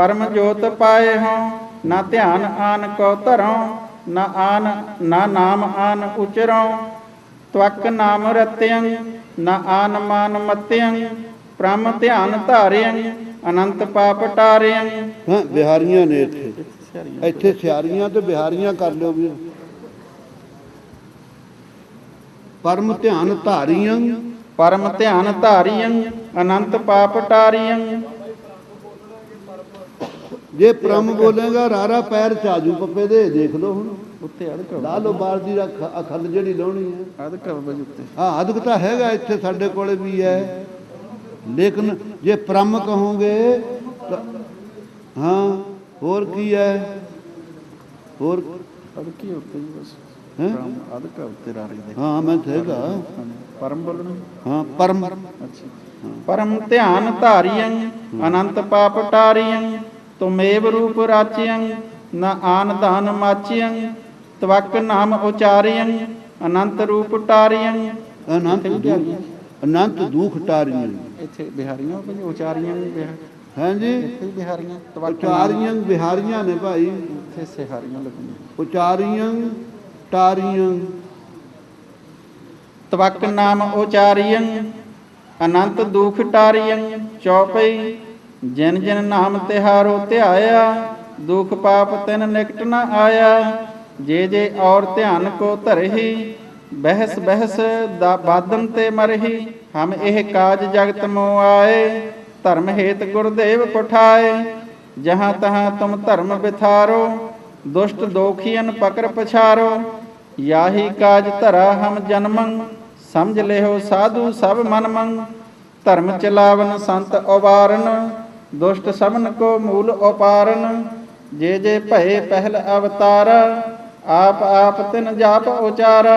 परम जोत पाए हों, ना ध्यान आन को धरों, ना नाम आन उचरों। त्वक नाम रत्यं, न आन मान मत्यं, ब्रह्म ध्यान धारियं, अनंत पाप टारियं। ਹਾਂ ਬਿਹਾਰੀਆਂ ਨੇ ਇੱਥੇ ਸਿਆਰੀਆਂ ਤੇ ਬਿਹਾਰੀਆਂ ਕਰ ਲਿਓ ਵੀ। ਪਰਮ ਧਿਆਨ ਧਾਰੀਆਂ, परम ध्यान धारियं, अनंत पाप टारियं। ਜੇ ਪ੍ਰਮ ਬੋਲੇਗਾ ਰਾਰਾ ਪੈਰ ਚਾਜੂ ਪੱਪੇ ਦੇ। ਦੇਖ ਲਓ ਹੁਣ ਉੱਤੇ ਅਦਕ ਲਾ ਲਓ ਬਾਹਰ ਦੀ ਅਖੰਡ ਜਿਹੜੀ ਲਾਉਣੀ ਹੈ। ਅਦਕ ਵਜ ਉੱਤੇ ਹਾਂ ਅਦਕ ਤਾਂ ਹੈਗਾ ਇੱਥੇ ਸਾਡੇ ਕੋਲੇ ਵੀ ਹੈ, ਲੇਕਿਨ ਜੇ ਪ੍ਰਮ ਕਹੋਗੇ ਤਾਂ ਹਾਂ ਹੋਰ ਕੀ ਹੈ, ਹੋਰ ਅਦਕੀ ਉੱਤੇ ਜੀ ਬਸ ਹੈ ਅਦਕ ਉੱਤੇ ਰਾਰੀ ਦੇ। ਹਾਂ ਮੈਂ ਹੈਗਾ परम बोलना। ਹਾਂ ਪਰਮ। अच्छा। परम ध्यान धारियं, अनंत पाप टारियं, तुमेव रूप राचियं, न आन दान माचियं, त्वक नाम उचारियं, अनंत रूप टारियं। ਅਨੰਤ ਦੁਖ ਟਾਰੀਆਂ। ਇੱਥੇ ਬਿਹਾਰੀਆਂ ਉਚਾਰੀਆਂ ਹਾਂਜੀ ਇੱਥੇ ਬਿਹਾਰੀਆਂ ਉਚਾਰੀਆਂ ਬਿਹਾਰੀਆਂ ਨੇ ਭਾਈ, ਇੱਥੇ ਸਿਹਾਰੀਆਂ ਲੱਗੀਆਂ। ਉਚਾਰੀਆਂ ਟਾਰੀਆਂ। ਤਵਕ ਨਾਮ ਉਚਾਰੀयं, ਅਨੰਤ ਦੁਖ ਟਾਰੀयं। ਚੌਪਈ ਜਿਨ ਜਿਨ ਨਾਮ ਤਿਹਾਰੋ ਧਿਆਇਆ, ਦੁਖ ਪਾਪ ਤਿਨ ਨਿਕਟ ਨ ਆਇਆ। ਜੇ ਜੇ ਔਰ ਧਿਆਨ ਕੋ ਧਰਹੀ, ਬਹਿਸ ਬਹਿਸ ਦਾ ਬਾਦਨ ਤੇ ਮਰਹੀ। ਹਮ ਇਹ ਕਾਜ ਜਗਤ ਮੋ ਆਏ, ਧਰਮ ਹੇਤ ਗੁਰਦੇਵ ਪਠਾਏ। ਜਹਾਂ ਤਹਾਂ ਤੁਮ ਧਰਮ ਬਿਥਾਰੋ, ਦੁਸ਼ਟ ਦੋਖੀਅਨ ਪਕੜ ਪਛਾਰੋ। याही काज धरा हम जन्मं, समझ लेहो साधु सब मन मंग। धर्म चलावन संत उबारन, दुष्ट सबन को मूल उपारन। जे जे भये पहल अवतारा, आप आप तिन जाप उचारा।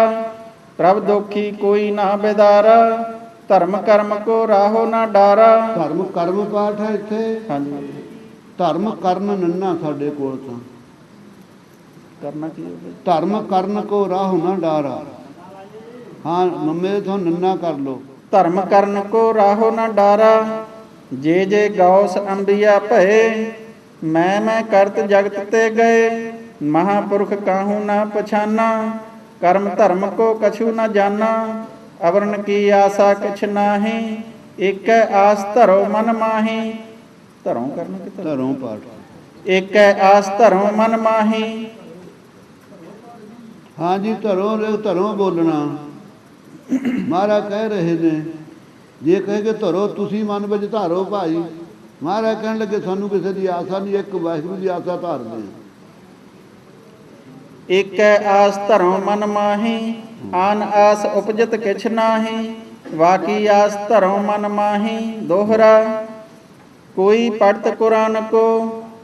प्रभ दोखी कोई ना बेदारा, धर्म कर्म को राहो ना डारा। ਧਰਮ ਕਰਮ ਪਾਠ ਹੈ ਇੱਥੇ। ਹਾਂਜੀ ਧਰਮ ਕਰਨ ਨੰਨਾ ਸਾਡੇ ਕੋਲ ਤਾਂ ਕਰਨਾ ਕੀ ਹੈ? ਧਰਮ ਕਰਨ ਕੋ ਰਾਹ ਨਾ ਡਾਰਾ। ਹਾਂ ਮੰਮੇ ਤੋਂ ਨੰਨਾ ਕਰ ਲੋ। ਧਰਮ ਕਰਨ ਕੋ ਰਾਹੋ ਨਾ ਡਾਰਾ, ਜੇ ਜੇ ਗੌਸ ਅੰਬੀਆ ਭਏ। ਮੈਂ ਕਰਤ ਜਗਤ ਤੇ ਗਏ, ਮਹਾਪੁਰਖ ਕਾਹੂ ਨਾ ਪਛਾਨਾ। ਕਰਮ ਧਰਮ ਕੋ ਕਛੂ ਨਾ ਜਾਨਾ, ਅਵਰਨ ਕੀ ਆਸਾ ਕਿਛ ਨਾਹੀ। ਇੱਕ ਆਸ ਧਰੋ ਮਨ ਮਾਹੀ। ਧਰੋਂ ਕਰਨਾ ਕਿ ਧਰੋਂ ਪਾਠ। ਇੱਕ ਆਸ ਧਰੋ ਮਨ ਮਾਹੀ। ਹਾਂਜੀ ਧਰੋਂ ਬੋਲਣਾ। ਮਹਾਰਾਜ ਕਹਿ ਰਹੇ ਨੇ, ਜੇ ਕਹੇ ਕਿ ਧਰੋ ਤੁਸੀਂ ਮਨ ਵਿੱਚ ਧਾਰੋ ਭਾਈ। ਮਹਾਰਾਜ ਕਹਿਣ ਲੱਗੇ ਸਾਨੂੰ ਕਿਸੇ ਦੀ ਆਸਾ ਨਹੀਂ, ਇੱਕ ਵਾਹਿਗੁਰੂ ਦੀ ਆਸਾ ਧਾਰਦੇ ਹਾਂ। ਇੱਕ ਆਸ ਧਰੋ ਮਨ ਮਾਹੀ, ਆਨ ਆਸ ਉਪਜਤ ਕਿਛ ਨਾਹੀ। ਵਾਕੀ ਆਸ ਧਰੋ ਮਨ ਮਾਹੀ ਦੋਹਰਾ, ਕੋਈ ਪੜਤ ਕੁਰਾਨ ਕੋ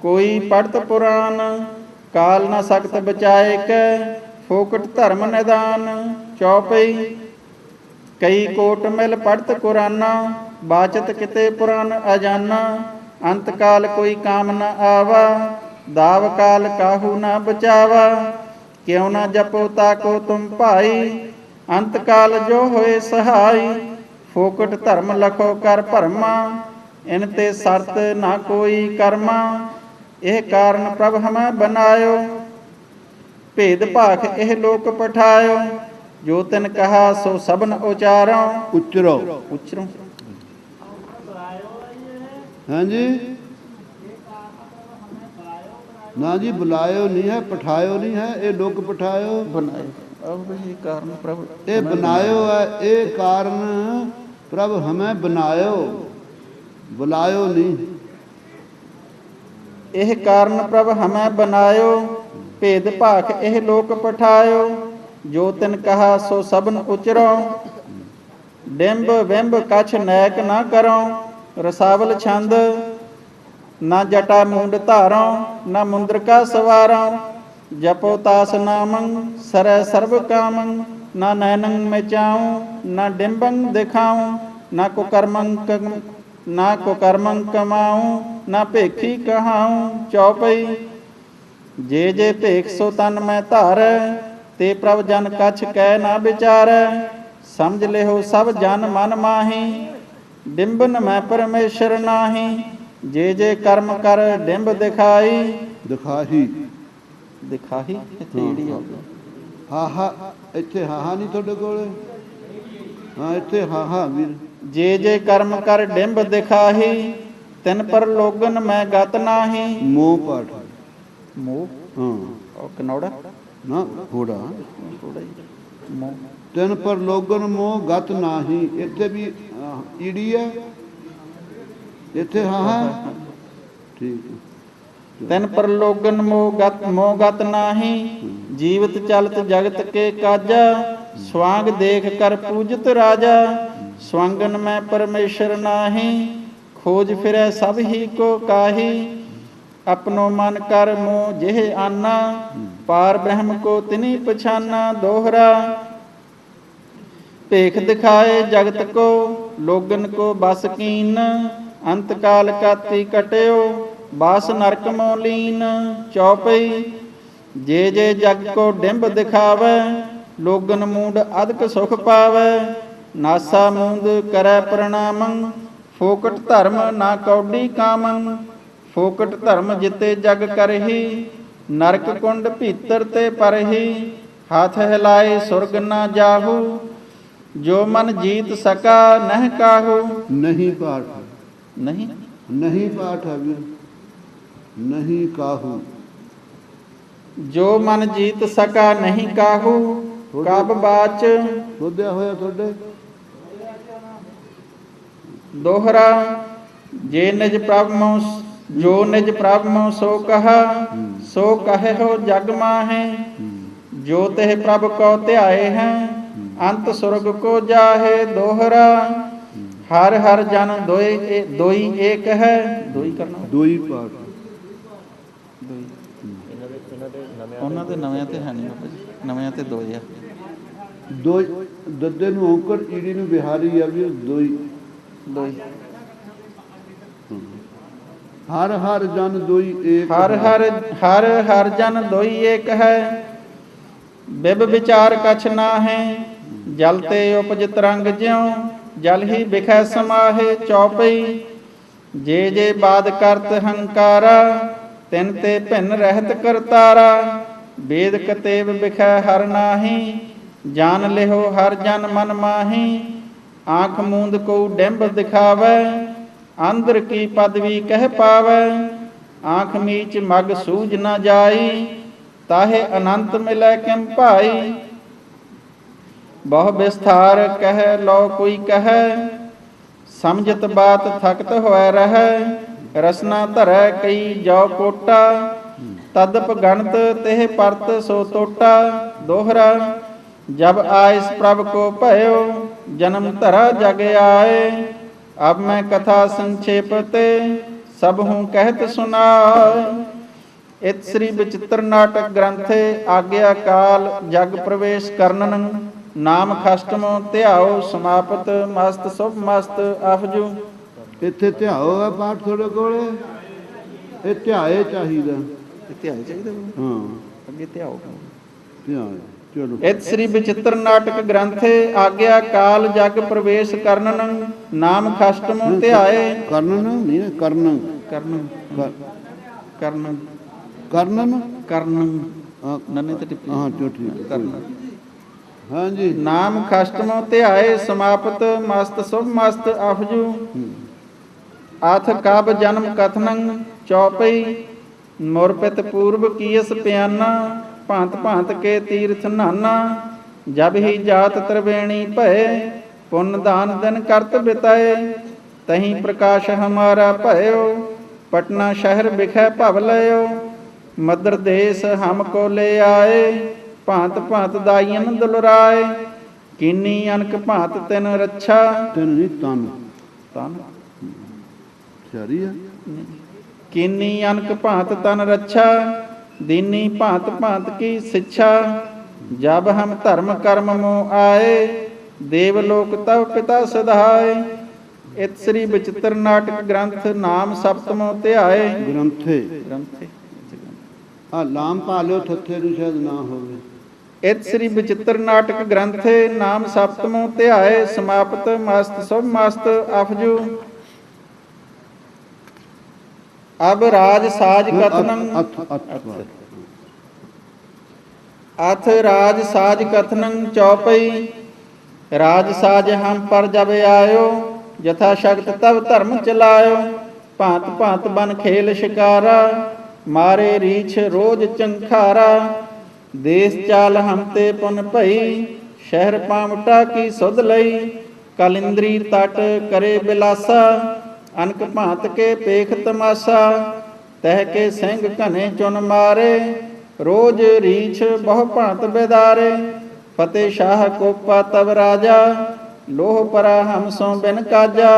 ਕੋਈ ਪੜਤ ਪੁਰਾਨ। ਕਾਲ ਨਾ ਸਕਤ ਬਚਾਏ ਕੈ, ਫੋਕਟ ਧਰਮ ਨਿਦਾਨ। ਚੌਪਈ ਕਈ ਕੋਟ ਮਿਲ ਪੜਤ ਕੁਰਾਨਾ, ਬਾਚਤ ਕਿਤੇ ਪੁਰਾਨ ਅਜਾਨਾ। ਅੰਤ ਕਾਲ ਕੋਈ ਕਾਮ ਨ ਆਵਾ, ਦਾਵ ਕਾਲ ਕਾਹੂ ਨਾ ਬਚਾਵਾ। ਕਿਉ ਨਾ ਜਪੋ ਤਾਕੋ ਤੁਮ ਭਾਈ, ਅੰਤ ਕਾਲ ਜੋ ਹੋਏ ਸਹਾਈ। ਫੋਕਟ ਧਰਮ ਲਖੋ ਕਰ ਭਰਮਾ, ਇਨ ਤੇ ਸਰਤ ਨਾ ਕੋਈ ਕਰਮਾ। ਇਹ ਕਾਰਨ ਪ੍ਰਭ ਹਮੈ ਬਨਾਇਓ, ਭੇਦ ਭਾਖ ਇਹ ਲੋਕ ਪਠਾਇਓ। ਜੋ ਤਿਨ ਕਹਾ ਸੋ ਸਭਨ ਉਚਾਰੋ। ਉਚਰੋ ਉਚਰੋ ਹਾਂਜੀ ਨਾ ਜੀ, ਬੁਲਾਇਓ ਨਹੀਂ ਹੈ, ਪਠਾਇਓ ਨਹੀਂ ਹੈ। ਇਹ ਲੋਕ ਪਠਾਇਓ ਬਣਾਏ। ਇਹ ਕਾਰਨ ਪ੍ਰਭ ਇਹ ਬਣਾਇਓ ਹੈ। ਇਹ ਕਾਰਨ ਪ੍ਰਭ ਹਮੈ ਬਣਾਇਓ, ਬੁਲਾਇਓ ਨਹੀਂ। ਇਹ ਕਾਰਨ ਪ੍ਰਭ ਹਮੈ ਬਨਾਇਓ, ਭੇਦ ਭਾਖ ਇਹ ਲੋਕ ਪਠਾਇਓ। ਜੋ ਤਿਨ ਕਹਾ ਸੋ ਸਭਨ ਉਚਰੋ, ਡਿੰਬ ਬਿੰਬ ਕਛ ਨੈਕ ਨਾ ਕਰੋ। ਰਸਾਵਲ ਛੰਦ ਨਾ ਜਟਾ ਮੂੰਡ ਧਾਰੋ, ਨਾ ਮੁੰਦਰਕਾ ਸਵਾਰੋ। ਜਪੋ ਤਾਸ ਨਾਮੰ ਸਰੈ ਸਰਬ ਕਾਮੰ, ਨਾ ਨੈਨੰ ਮਿਚਾਉ ਨਾ ਡਿੰਬੰ ਦਿਖਾਉ। ਨਾ ਕੁਕਰਮੰ ਕਮਾਉ, ਨਾ ਭੇਖੀ ਕਹਾਉ। ਚੌਪਈ ਜੇ ਜੇ ਭੇਖ ਸੋ ਤਨ ਮੈਂ ਧਾਰ, ਤੇ ਪ੍ਰਭ ਜਨ ਕਛ ਕਹਿ ਨਾ ਵਿਚਾਰ। ਸਮਝ ਲਿਓ ਸਭ ਜਨ ਮਨ ਮਾਹੀ, ਡਿੰਬਨ ਮੈਂ ਪਰਮੇਸ਼ਰ ਨਾਹੀ। ਜੇ ਜੇ ਕਰਮ ਕਰ ਡਿੰਬ ਦਿਖਾਈ। ਦਿਖਾਹੀ ਦਿਖਾਹੀ ਇੱਥੇ ਜਿਹੜੀ ਆ ਹਾਹਾ, ਇੱਥੇ ਹਾਹਾ ਨਹੀਂ ਤੁਹਾਡੇ ਕੋਲ? ਹਾਂ ਇੱਥੇ ਹਾਹਾ ਵੀਰ। ਜੇ ਜੇ ਕਰਮ ਕਰ ਡਿੰਬ ਦਿਖਾਹੀ, ਤਿਨ ਪਰ ਲੋਗਨ ਮੈਂ ਗਤ ਨਾਹੀ। ਮੋਹ ਪਾਠ। ਮੋਹ ਹਾਂ ਉਹ ਕਨੌੜਾ ਨਾ ਥੋੜਾ ਥੋੜਾ ਹੀ ਮੋਹ। ਤਿਨ ਪਰ ਲੋਗਨ ਮੋਹ ਗਤ ਨਾਹੀ, ਇੱਥੇ ਵੀ ਈੜੀ ਹੈ, ਇੱਥੇ ਹਾਹਾ। ਠੀਕ ਹੈ। ਤਿਨ ਪਰ ਲੋਗਨ ਮੋਹ ਗਤ ਨਾਹੀ। ਜੀਵਤ ਚਲਤ ਜਗਤ ਕੇ ਕਾਜਾ, ਸਵਾਂਗ ਦੇਖ ਕਰ ਪੂਜਤ ਰਾਜਾ। ਸਵਾਂਗਨ ਮੈਂ ਪਰਮੇਸ਼ਰ ਨਾਹੀ, ਖੋਜ ਫਿਰੈ ਸਭ ਹੀ ਕੋ ਕਾਹੀ। ਆਪਣੋ ਮਨ ਕਰ ਮੋਹ ਜਿਹ ਆਨਾ, ਪਾਰ ਬ੍ਰਹਮ ਕੋ ਤਿਨੀ ਪਛਾਨਾ। ਦੋਹਰਾ ਭੇਖ ਦਿਖਾਏ ਜਗਤ ਕੋ, ਲੋਗਨ ਕੋ ਬਸ ਕੀਨ। ਅੰਤ ਕਾਲ ਕਾਤੀ ਕਟਿਓ, ਬਾਸ ਨਰਕ ਮੋ ਲੀਨ। ਚੌਪਈ ਜੇ ਜੇ ਜਗ ਕੋ ਡਿੰਬ ਦਿਖਾਵੈ, ਲੋਗਨ ਮੂਡ ਅਦਕ ਸੁਖ ਪਾਵੈ। ਨਾਸਾ ਮੂੰਦ ਕਰੈ ਪ੍ਰਣਾਮੰ, ਫੋਕਟ ਧਰਮ ਨਾ ਕੌਡੀ ਕਾਮੰ। ਫੋਕਟ ਧਰਮ ਜਿਤੇ ਜਗ ਕਰਹੀ, ਨਰਕ ਕੁੰਡ ਭੀਤਰ ਤੇ ਪਰਹੀ। ਹੱਥ ਹਿਲਾਏ ਸੁਰਗ ਨਾ ਜਾਹੂ, ਜੋ ਮਨ ਜੀਤ ਸਕਾ ਨਹਿ ਕਾਹੂ। ਨਹੀਂ ਪਾਠ, ਨਹੀਂ ਨਹੀਂ ਪਾਠ ਹੈ ਵੀਰ, ਨਹੀਂ ਕਾਹੂ। ਜੋ ਮਨ ਜੀਤ ਸਕਾ ਨਹੀਂ ਕਾਹੂ। ਕਬ ਬਾਚ ਸੋਧਿਆ ਹੋਇਆ ਤੁਹਾਡੇ? ਦੋਹਰਾ ਜੇ ਨਿਜ ਪ੍ਰਭ ਮੋ, ਜੋ ਨਿਜ ਪ੍ਰਭ ਮੋ ਸੋ ਕਹਾ, ਸੋ ਕਹੇ ਹੋ ਜਗ ਮਾਹੇ। ਜੋ ਤਿਹ ਪ੍ਰਭ ਕੋ ਧਿਆਏ ਹੈ, ਅੰਤ ਸੁਰਗ ਕੋ ਜਾਹੇ। ਦੋਹਰਾ ਹਰ ਹਰ ਜਨ ਦੋਈ ਏਕ ਹੈ। ਦੋਈ ਕਰਨਾ, ਦੋਈ ਪਾਠ। ਉਹਨਾਂ ਦੇ ਨਵਿਆਂ ਤੇ ਹੈ ਨਹੀਂ ਬਾਬਾ ਜੀ, ਨਵਿਆਂ ਤੇ ਦੋ ਆ। ਦੋ ਦੱਦੇ ਨੂੰ ਔਂਕੜ, ਈੜੀ ਨੂੰ ਬਿਹਾਰੀ ਆ ਵੀਰ। ਦੋਈ ਦੋਈ ਹਰ ਹਰ ਜਨ ਦੋਈ ਏਕ। ਹਰ ਹਰ ਜਨ ਦੋਈ ਏਕ ਹੈ। ਬਿਬ ਵਿਚਾਰ ਕਛ ਨਾਹੈ, ਜਲ ਤੇ ਉਪਜ ਤਰੰਗ ਜਿਉ, ਜਲ ਹੀ ਬਿਖੈ ਸਮਾਹੇ। ਚੌਪਈ ਜੇ ਜੇ ਬਾਦ ਕਰਤ ਹੰਕਾਰਾ, ਤਿਨ ਤੇ ਭਿੰਨ ਰਹਿਤ ਕਰਤਾਰਾ। ਵੇਦ ਕਤੇਬ ਬਿਖੈ ਹਰ ਨਾਹੀ, ਜਾਨ ਲਿਹੋ ਹਰ ਜਨ ਮਨ ਮਾਹੀ। ਆਂਖ ਮੂੰਦ ਕੋ ਡਿੰਬ ਦਿਖਾਵੈ, ਅੰਦਰ ਕੀ ਪਦਵੀ ਕਹਿ ਪਾਵੈ। ਆਂਖ ਮੀਚ ਮਗ ਸੂਝ ਨਾ ਜਾਈ, ਤਾਹੇ ਅਨੰਤ ਮਿਲੈ ਕਿਮ ਭਾਈ। ਬਹੁ ਵਿਸਥਾਰ ਕਹਿ ਲੋ ਕੋਈ ਕਹੈ, ਸਮਝਤ ਬਾਤ ਥਕਤ ਹੋਇ ਰਹੈ। ਰਸਨਾ ਧਰੈ ਕਈ ਜੋ ਕੋਟਾ, ਤਦਪ ਗਣਤ ਤਿਹ ਪਰਤ ਸੋ ਟੋਟਾ। ਦੋਹਰਾ ਜਬ ਆਇਸ ਪ੍ਰਭ ਕੋ ਭਇਓ, ਜਨਮ ਧਰਾ ਜਗ ਆਏ। ਅਬ ਮੈਂ ਕਥਾ ਸੰਖੇਪ ਤੇ, ਸਭ ਹੂੰ ਕਹਿਤ ਸੁਨਾਏ। ਇਤ ਸ੍ਰੀ ਬਚਿੱਤਰ ਨਾਟਕ ਗ੍ਰੰਥੇ ਆਗਿਆ ਕਾਲ ਜਗ ਪ੍ਰਵੇਸ਼ ਕਰਨਨ। ਨਾਮ ਖਸ਼ਟਮੋ ਧਿਆਓ ਸਮਾਪਤ, ਮਸਤ ਸੁਭ ਮਸਤ ਆਫਜੂ। ਇੱਥੇ ਧਿਆਓ ਆ ਪਾਠ ਤੁਹਾਡੇ ਕੋਲ? ਇਹ ਧਿਆਏ ਚਾਹੀਦਾ। ਧਿਆਏ ਚਾਹੀਦਾ ਹਾਂ, ਅੱਗੇ ਧਿਆਓ। ਧਿਆਏ ਚਲੋ। ਇਤ ਸ੍ਰੀ ਬਚਿੱਤਰ ਨਾਟਕ ਗ੍ਰੰਥੇ ਆਗਿਆ ਕਾਲ ਜਗ ਪ੍ਰਵੇਸ਼ ਕਰਨਨ। ਨਾਮ ਖਸ਼ਟਮੋ ਧਿਆਏ। ਕਰਨਨ ਨਹੀਂ, ਕਰਨ ਕਰਨ ਕਰਨ ਕਰਨਨ ਕਰਨ ਹਾਂ, ਨੰਨੇ ਤੇ ਟਿੱਪੀ। ਹਾਂ ਚਲੋ ਠੀਕ। ਕਰਨ ਹਾਂਜੀ। ਨਾਮ ਖਸ਼ਟਮੋ ਧਿਆਏ, ਸਮਾਪਤ ਮਸਤ ਸੁਭ ਮਸਤ ਆਫਜੂ। ਆਥ ਕਬ ਜਨਮ ਕਥਨੰ। ਚੌਪਈ ਮੁਰ ਪਿਤ ਪੂਰਬ ਕੀਸ ਪਿਆਨਾ, ਭਾਂਤ ਭਾਂਤ ਕੇ ਤੀਰਥ ਨਾਨਾ। ਜਬ ਹੀ ਜਾਤ ਤਰਵੇਣੀ ਭਏ, ਪੁੰਨ ਦਾਨ ਦਿਨ ਕਰਤ ਬਿਤਾਏ। ਤਹੀਂ ਪ੍ਰਕਾਸ਼ ਹਮਾਰਾ ਭਇਓ, ਪਟਨਾ ਸ਼ਹਿਰ ਬਿਖੈ ਭਵ ਲਇਓ। ਮਦਰ ਦੇਸ ਹਮ ਕੋ ਲੈ ਆਏ, ਭਾਂਤ ਭਾਂਤ ਦਾਈਨ ਦੁਲਰਾਏ। ਕੀਨੀ ਅਨਕ ਭਾਂਤ ਤਿਨ ਰੱਛਾ। ਤਨ ਨਹੀਂ ਤਨ, ਤਨ ਸਾਰੀ ਆ। ਕੀਨੀ ਅਨਕ ਭਾਂਤ ਤਨ ਰੱਛਾ, ਦੀਨੀ ਭਾਂਤ ਭਾਂਤ ਕੀ ਸਿੱਛਾ। ਜਬ ਹਮ ਧਰਮ ਕਰਮ ਮੋ ਆਏ, ਦੇਵ ਲੋਕ ਤਵ ਪਿਤਾ ਸਧਾਏ। ਇਤ ਸ੍ਰੀ ਬਚਿੱਤਰ ਨਾਟਕ ਗ੍ਰੰਥ ਨਾਮ ਸਪਤਮੋ ਧਿਆਏ। ਗ੍ਰੰਥੇ ਗ੍ਰੰਥੇ ਆ ਲਾਮ ਪਾ ਲਿਓ, ਥੱਥੇ ਨੂੰ ਸ਼ਾਇਦ ਨਾ ਹੋਵੇ। ਇਤ ਸ੍ਰੀ ਬਚਿੱਤਰ ਨਾਟਕ ਗ੍ਰੰਥੇ ਨਾਮ ਸਪਤਮੋ ਧਿਆਏ। ਸਮਾਪਤ ਮਸਤ ਸੁਭ ਮਸਤ ਆਫਜੂ। अब राज साज कथनम अथ राज साज कथनम चौपई। राज साज हम पर जब आयो, यथा शक्त तब धर्म चलायो। भांत भांत बन खेल शिकारा, मारे रीछ रोज चंखारा। देश चाल हम ते पुन भई, शहर पावटा की सुध लई। कलिंद्री तट करे बिलासा, अनक भांत के पेख तमाशा। तह के सिंह घने चुन मारे, रोज रीछ बहु भांत बेदारे। फतेह शाह कोपा तब राजा, लोह परा हम सो बिन काजा।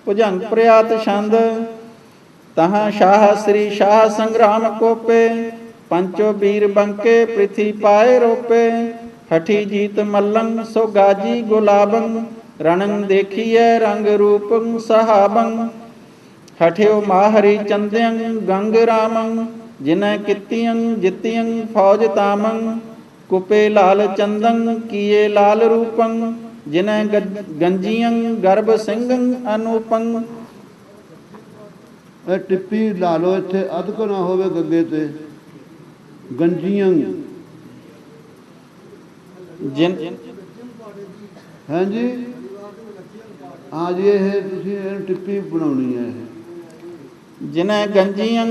भुजंग प्रयात छंद, तहाँ शाह श्री शाह संग्राम कोपे। पंचो वीर बंके पृथ्वी पाए रोपे। हठी जीत मल्लंग सो गाजी गुलाबं, रणंग देखिए रंग रूपं सहाबं। हठियो माहरी चंद्यं गंग रामं, जिन्ह कितियं जितियं फौज तामं। कुपे लाल चंदं किए लाल रूपं, जिन्ह गंजियं गर्भ ਸਿੰਘੰ ਅਨੂਪੰ। ਇਹ ਟਿੱਪੀ ਲਾ ਲਓ ਇੱਥੇ, ਅਧਕ ਨਾ ਹੋਵੇ ਗੱਗੇ ਤੇ। ਗੰਜੀਆਂ ਹਾਂਜੀ, ਹਾਂ ਜੀ, ਇਹ ਤੁਸੀਂ ਇਹਨੂੰ ਟਿੱਪੀ ਬਣਾਉਣੀ ਹੈ। ਜਿਨੈ ਗੰਜੀਆਂ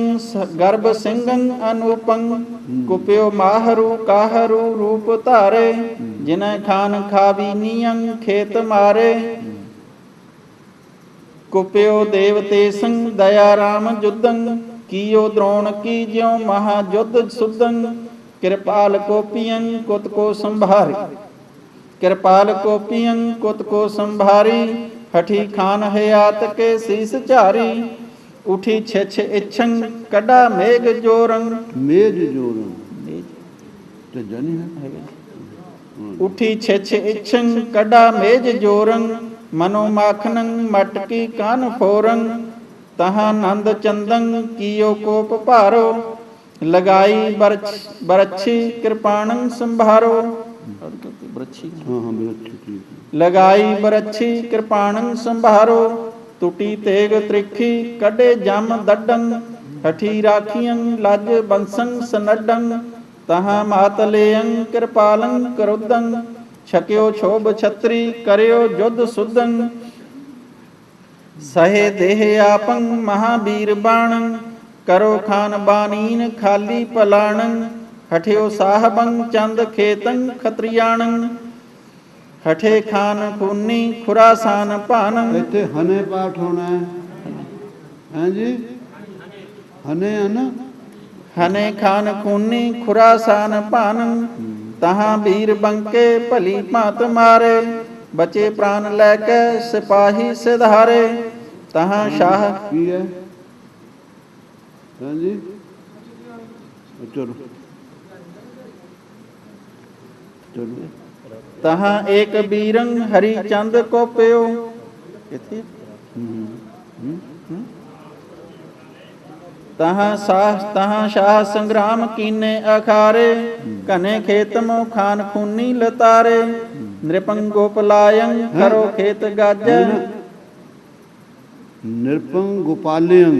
ਗਰਭ ਸਿੰਘੰ ਅਨੂਪੰ। ਕੁਪਿਓ ਮਾਹਰੂ ਕਾਹਰੂ ਰੂਪ ਧਾਰੇ। ਜਿਨੈ ਖਾਨ ਖਾਵੀਨੀਆਂ ਖੇਤ ਮਾਰੇ। ਕੁਪਿਓ ਦੇਵਤੇ ਸੰਗ ਦਇਆ ਰਾਮ ਜੁਦੰ। ਕੀਓ ਦ੍ਰੋਣ ਕੀ ਜਿਉ ਮਹਾ ਜੁਧ ਸੁਦੰ। ਕਿਰਪਾਲ ਕੋਪੀਆਂ ਕੁਤ ਕੋ ਸੰਭਾਰੀ। ਕਿਰਪਾਲ ਕੋਪੀਆਂ ਕੁਤ ਕੋ ਸੰਭਾਰੀ। ਹਠੀ ਖਾਨ ਹਯਾਤ ਕੇ ਸੀਸ ਝਾਰੀ। उठी छिछ इच्छं कड़ा मेघ जोरं। मेघ जोरं ते जानी है। उठी छिछ इच्छं कड़ा मेघ जोरं। मनो माखनं मटकी कान फोरं। तहाँ नंद चंदं कियो कोप भारो। लगाई बरछी कृपाणं संभारो। लगाई बरछी कृपाणं संभारो। टूटी तेग त्रिखी कड़े जम दड्डं। हठी राखियं लज बंसं सनड्डं। तहाँ मातलेयं कृपालं करुदं। छक्यो क्षोभ छत्री करयो जुद्ध सुदं। सहे देह आपं महावीर बाणं। करो खान बानीन खाली पलाणं। हठियो साहबं चंद खेतं खत्रियाणं। हठे खान खूनी खुरासान पानम। ਇੱਥੇ ਹਨੇ ਪਾਠ ਹੋਣਾ ਹੈ। ਹਾਂਜੀ, ਹਨੇ ਹੈ ਨਾ। हने खान खूनी खुरासान पानम। तहाँ वीर बंके भली भांत मारे। बचे प्राण लैके सिपाही सिधारे। तहाँ शाह ਕੀ ਹੈ? ਹਾਂਜੀ, ਚਲੋ ਚਲੋ। तहाँ एक बीरंग हरि चंद को प्यो। तहाँ शाह संग्राम कीने अखारे। घने खेत मो खान खूनी लतारे। नृपंग गोपलायं करो खेत गाजै। ਨਿਰਪੰ ਗੋਪਾਲਿਆਂ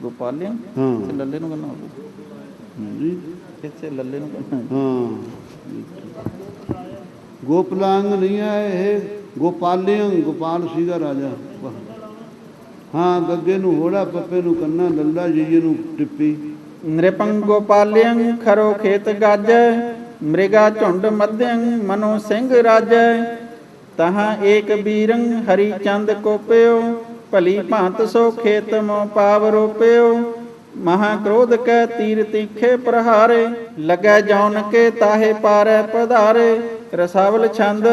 ਗੋਪਾਲਿਆਂ ਹਾਂ ਲੱਲੇ ਨੂੰ ਕਰਨਾ ਜੀ, ਇੱਥੇ ਲੱਲੇ ਨੂੰ ਕਰਨਾ ਹਾਂ। ਗੋਪਲਾਂਗ ਨਹੀਂ ਹੈ ਇਹ, ਗੋਪਾਲਿਆਂ। ਗੋਪਾਲ ਸੀਗਾ ਰਾਜਾ। ਹਾਂ, ਗੱਗੇ ਨੂੰ ਹੋੜਾ, ਪੱਪੇ ਨੂੰ ਕੰਨਾ, ਲੱਲਾ ਜੀਏ ਨੂੰ ਟਿੱਪੀ। ਨ੍ਰਿਪੰ ਗੋਪਾਲਿਆਂ ਖਰੋ ਖੇਤ ਗਾਜੈ। ਮ੍ਰਿਗਾ ਝੁੰਡ ਮਧਿਅੰ ਮਨੋ ਸਿੰਘ ਰਾਜੈ। तहाँ एक बीरंग हरि चंद कोप्यो। भली भांत सो खेत मो पाव रोप्यो। महाक्रोध कै तीर तीखे प्रहारे। लगै जौन के ताहे पारै पधारे। रसावल छंद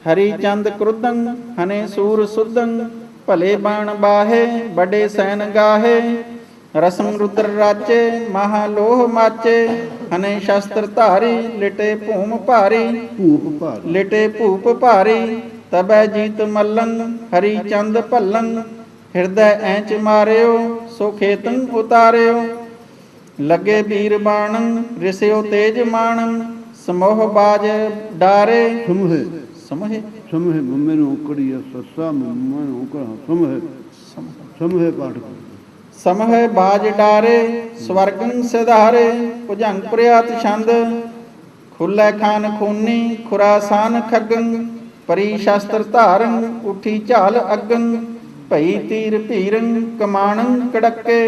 हरि चंद क्रुदं। हने सूर सुदं भले बाण बाहे। बड़े सैन गाहे रसम रुद्र राचे। महालोह माचे हने शस्त्र धारी। लिटे भूम भारी। ਭੂਪ ਭਾਰੀ। लिटे भूप भारी। तबै जीत मल्लं हरि चंद भल्लं। हृदय ऐंच मारियो सो खेतं उतारियो। लगे वीर बाणं रिस्यो तेज माणं। समोह बाज डारे ਸਮੂਹੇ समहे ਸਮੂਹੇ ਮੰਮੇ ਨੂੰ ਉਕੜੀ ਆ। ਸੱਸਾ ਮੰਮਾ ਨੂੰ ਉਕੜਾ ਸਮੂਹੇ ਸਮੂਹੇ ਪਾਠ ਕਰੋ। ਸਮਹਿ ਬਾਜ ਡਾਰੇ ਸਵਰਗੰ ਸਿਧਾਰੇ ਭੁਜੰਗ ਪ੍ਰਿਆਤ ਛੰਦ ਖੁੱਲੇ ਖਾਨ ਖੂਨੀ ਖੁਰਾਸਾਨ ਖੱਗੰ ਪਰੀ ਸ਼ਸਤਰ ਧਾਰੰ ਉਠੀ ਝਾਲ ਅਗੰ ਭਈ ਤੀਰ ਭੀਰੰ ਕਮਾਣੰ ਕੜੱਕੇ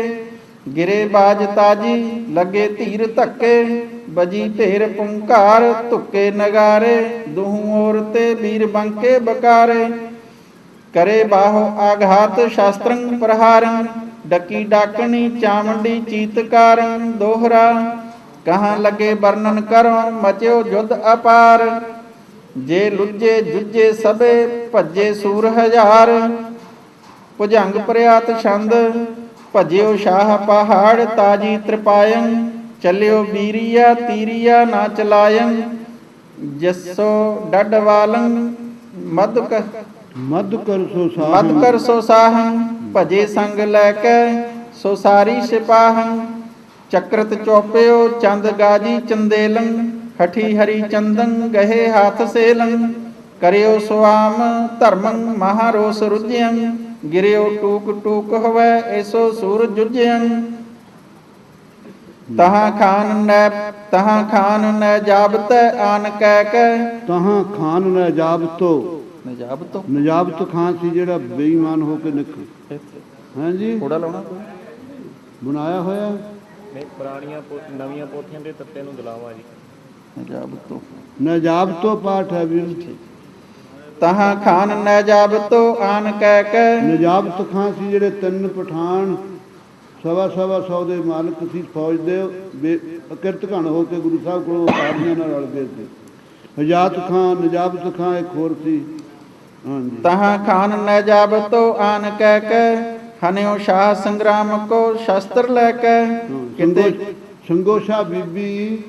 ਗਿਰੇ ਬਾਜ ਤਾਜੀ ਲੱਗੇ ਧੀਰ ਧੱਕੇ ਬਜੀ ਢੇਰ ਪੁੰਕਾਰ ਧੁੱਕੇ ਨਗਾਰੇ ਦੁਹੂ ਔਰ ਤੇ ਵੀਰ ਬੰਕੇ ਬਕਾਰੇ करे बाहो आघात शास्त्रं प्रहारं डकी डाकनी चामुंडी चीतकारं दोहरा कहाँ लगे वर्णन करो मचो युद्ध अपार जे लुज्जे जुज्जे सबे भज्जे सूर हजार भुजंग प्रयात छंद भज्यो शाह पहाड़ ताजी त्रिपायं चलियो बीरिया तीरिया ना चलायं जसो डडवालं मधुक ਮਦ ਕਰ ਸੋ ਸਾਹੰ ਭਜੇ ਸੰਗ ਲੈ ਕੇ ਸੋ ਸਾਰੀ ਸਿਪਾਹੰ ਚੱਕਰਤ ਚੋਪਿਓ ਚੰਦ ਗਾਜੀ ਚੰਦੇਲੰ ਹਠੀ ਹਰੀ ਚੰਦਨ ਗਹੇ ਹਾਥ ਸੇਲੰ ਕਰਿਓ ਸੁਆਮ ਧਰਮੰ ਮਹਾਰੋਸ ਰੁਜਿਅੰ ਗਿਰਿਓ ਟੂਕ ਟੂਕ ਹੋਵੇ ਐਸੋ ਸੂਰ ਜੁਜਿਅੰ ਤਹਾਂ ਖਾਨ ਨੈ ਜਾਬਤ ਆਨ ਕਹਿ ਕੇ ਤਹਾਂ ਖਾਨ ਨੈ ਜਾਬਤੋ ਨਜਾਬਤੋ ਨਜਾਬਤ ਖਾਨ ਸੀ ਜਿਹੜਾ ਬੇਈਮਾਨ ਹੋ ਕੇ ਨਿਕਲ ਹਾਂਜੀ ਥੋੜਾ ਲਾਉਣਾ ਬਣਾਇਆ ਹੋਇਆ ਨਹੀਂ ਪੁਰਾਣੀਆਂ ਨਵੀਆਂ ਪੋਥੀਆਂ ਦੇ ਤੱਤੇ ਨੂੰ ਦਿਲਾਵਾ ਜੀ ਨਜਾਬਤੋ ਪਾਠ ਹੈ ਵੀਰ ਤਹਾਂ ਖਾਨ ਨਜਾਬਤੋ ਆਨ ਕਹਿ ਕੇ ਨਜਾਬਤ ਖਾਨ ਸੀ ਜਿਹੜੇ ਤਿੰਨ ਪਠਾਨ ਸਵਾ ਸੌ ਦੇ ਮਾਲਕ ਸੀ ਫੌਜ ਦੇ ਅਕਿਰਤ ਘਣ ਹੋ ਕੇ ਗੁਰੂ ਸਾਹਿਬ ਕੋਲੋਂ ਵਪਾਰੀਆਂ ਨਾਲ ਰਲ ਗਏ ਸੀ ਨਜਾਬਤ ਖਾਨ ਇੱਕ ਹੋਰ ਸੀ ਹਾਂਜੀ ਤਹਾਂ ਖਾਨ ਨਜਾਬਤੋ ਆਨ ਕਹਿ ਕੇ ਹਨਿਓ ਸ਼ਾਹ ਸੰਗਰਾਮ ਕੋ ਸ਼ਸਤਰ ਲੈ ਕੇ ਕਹਿੰਦੇ ਸੰਗੋ ਸ਼ਾਹ ਬੀਬੀ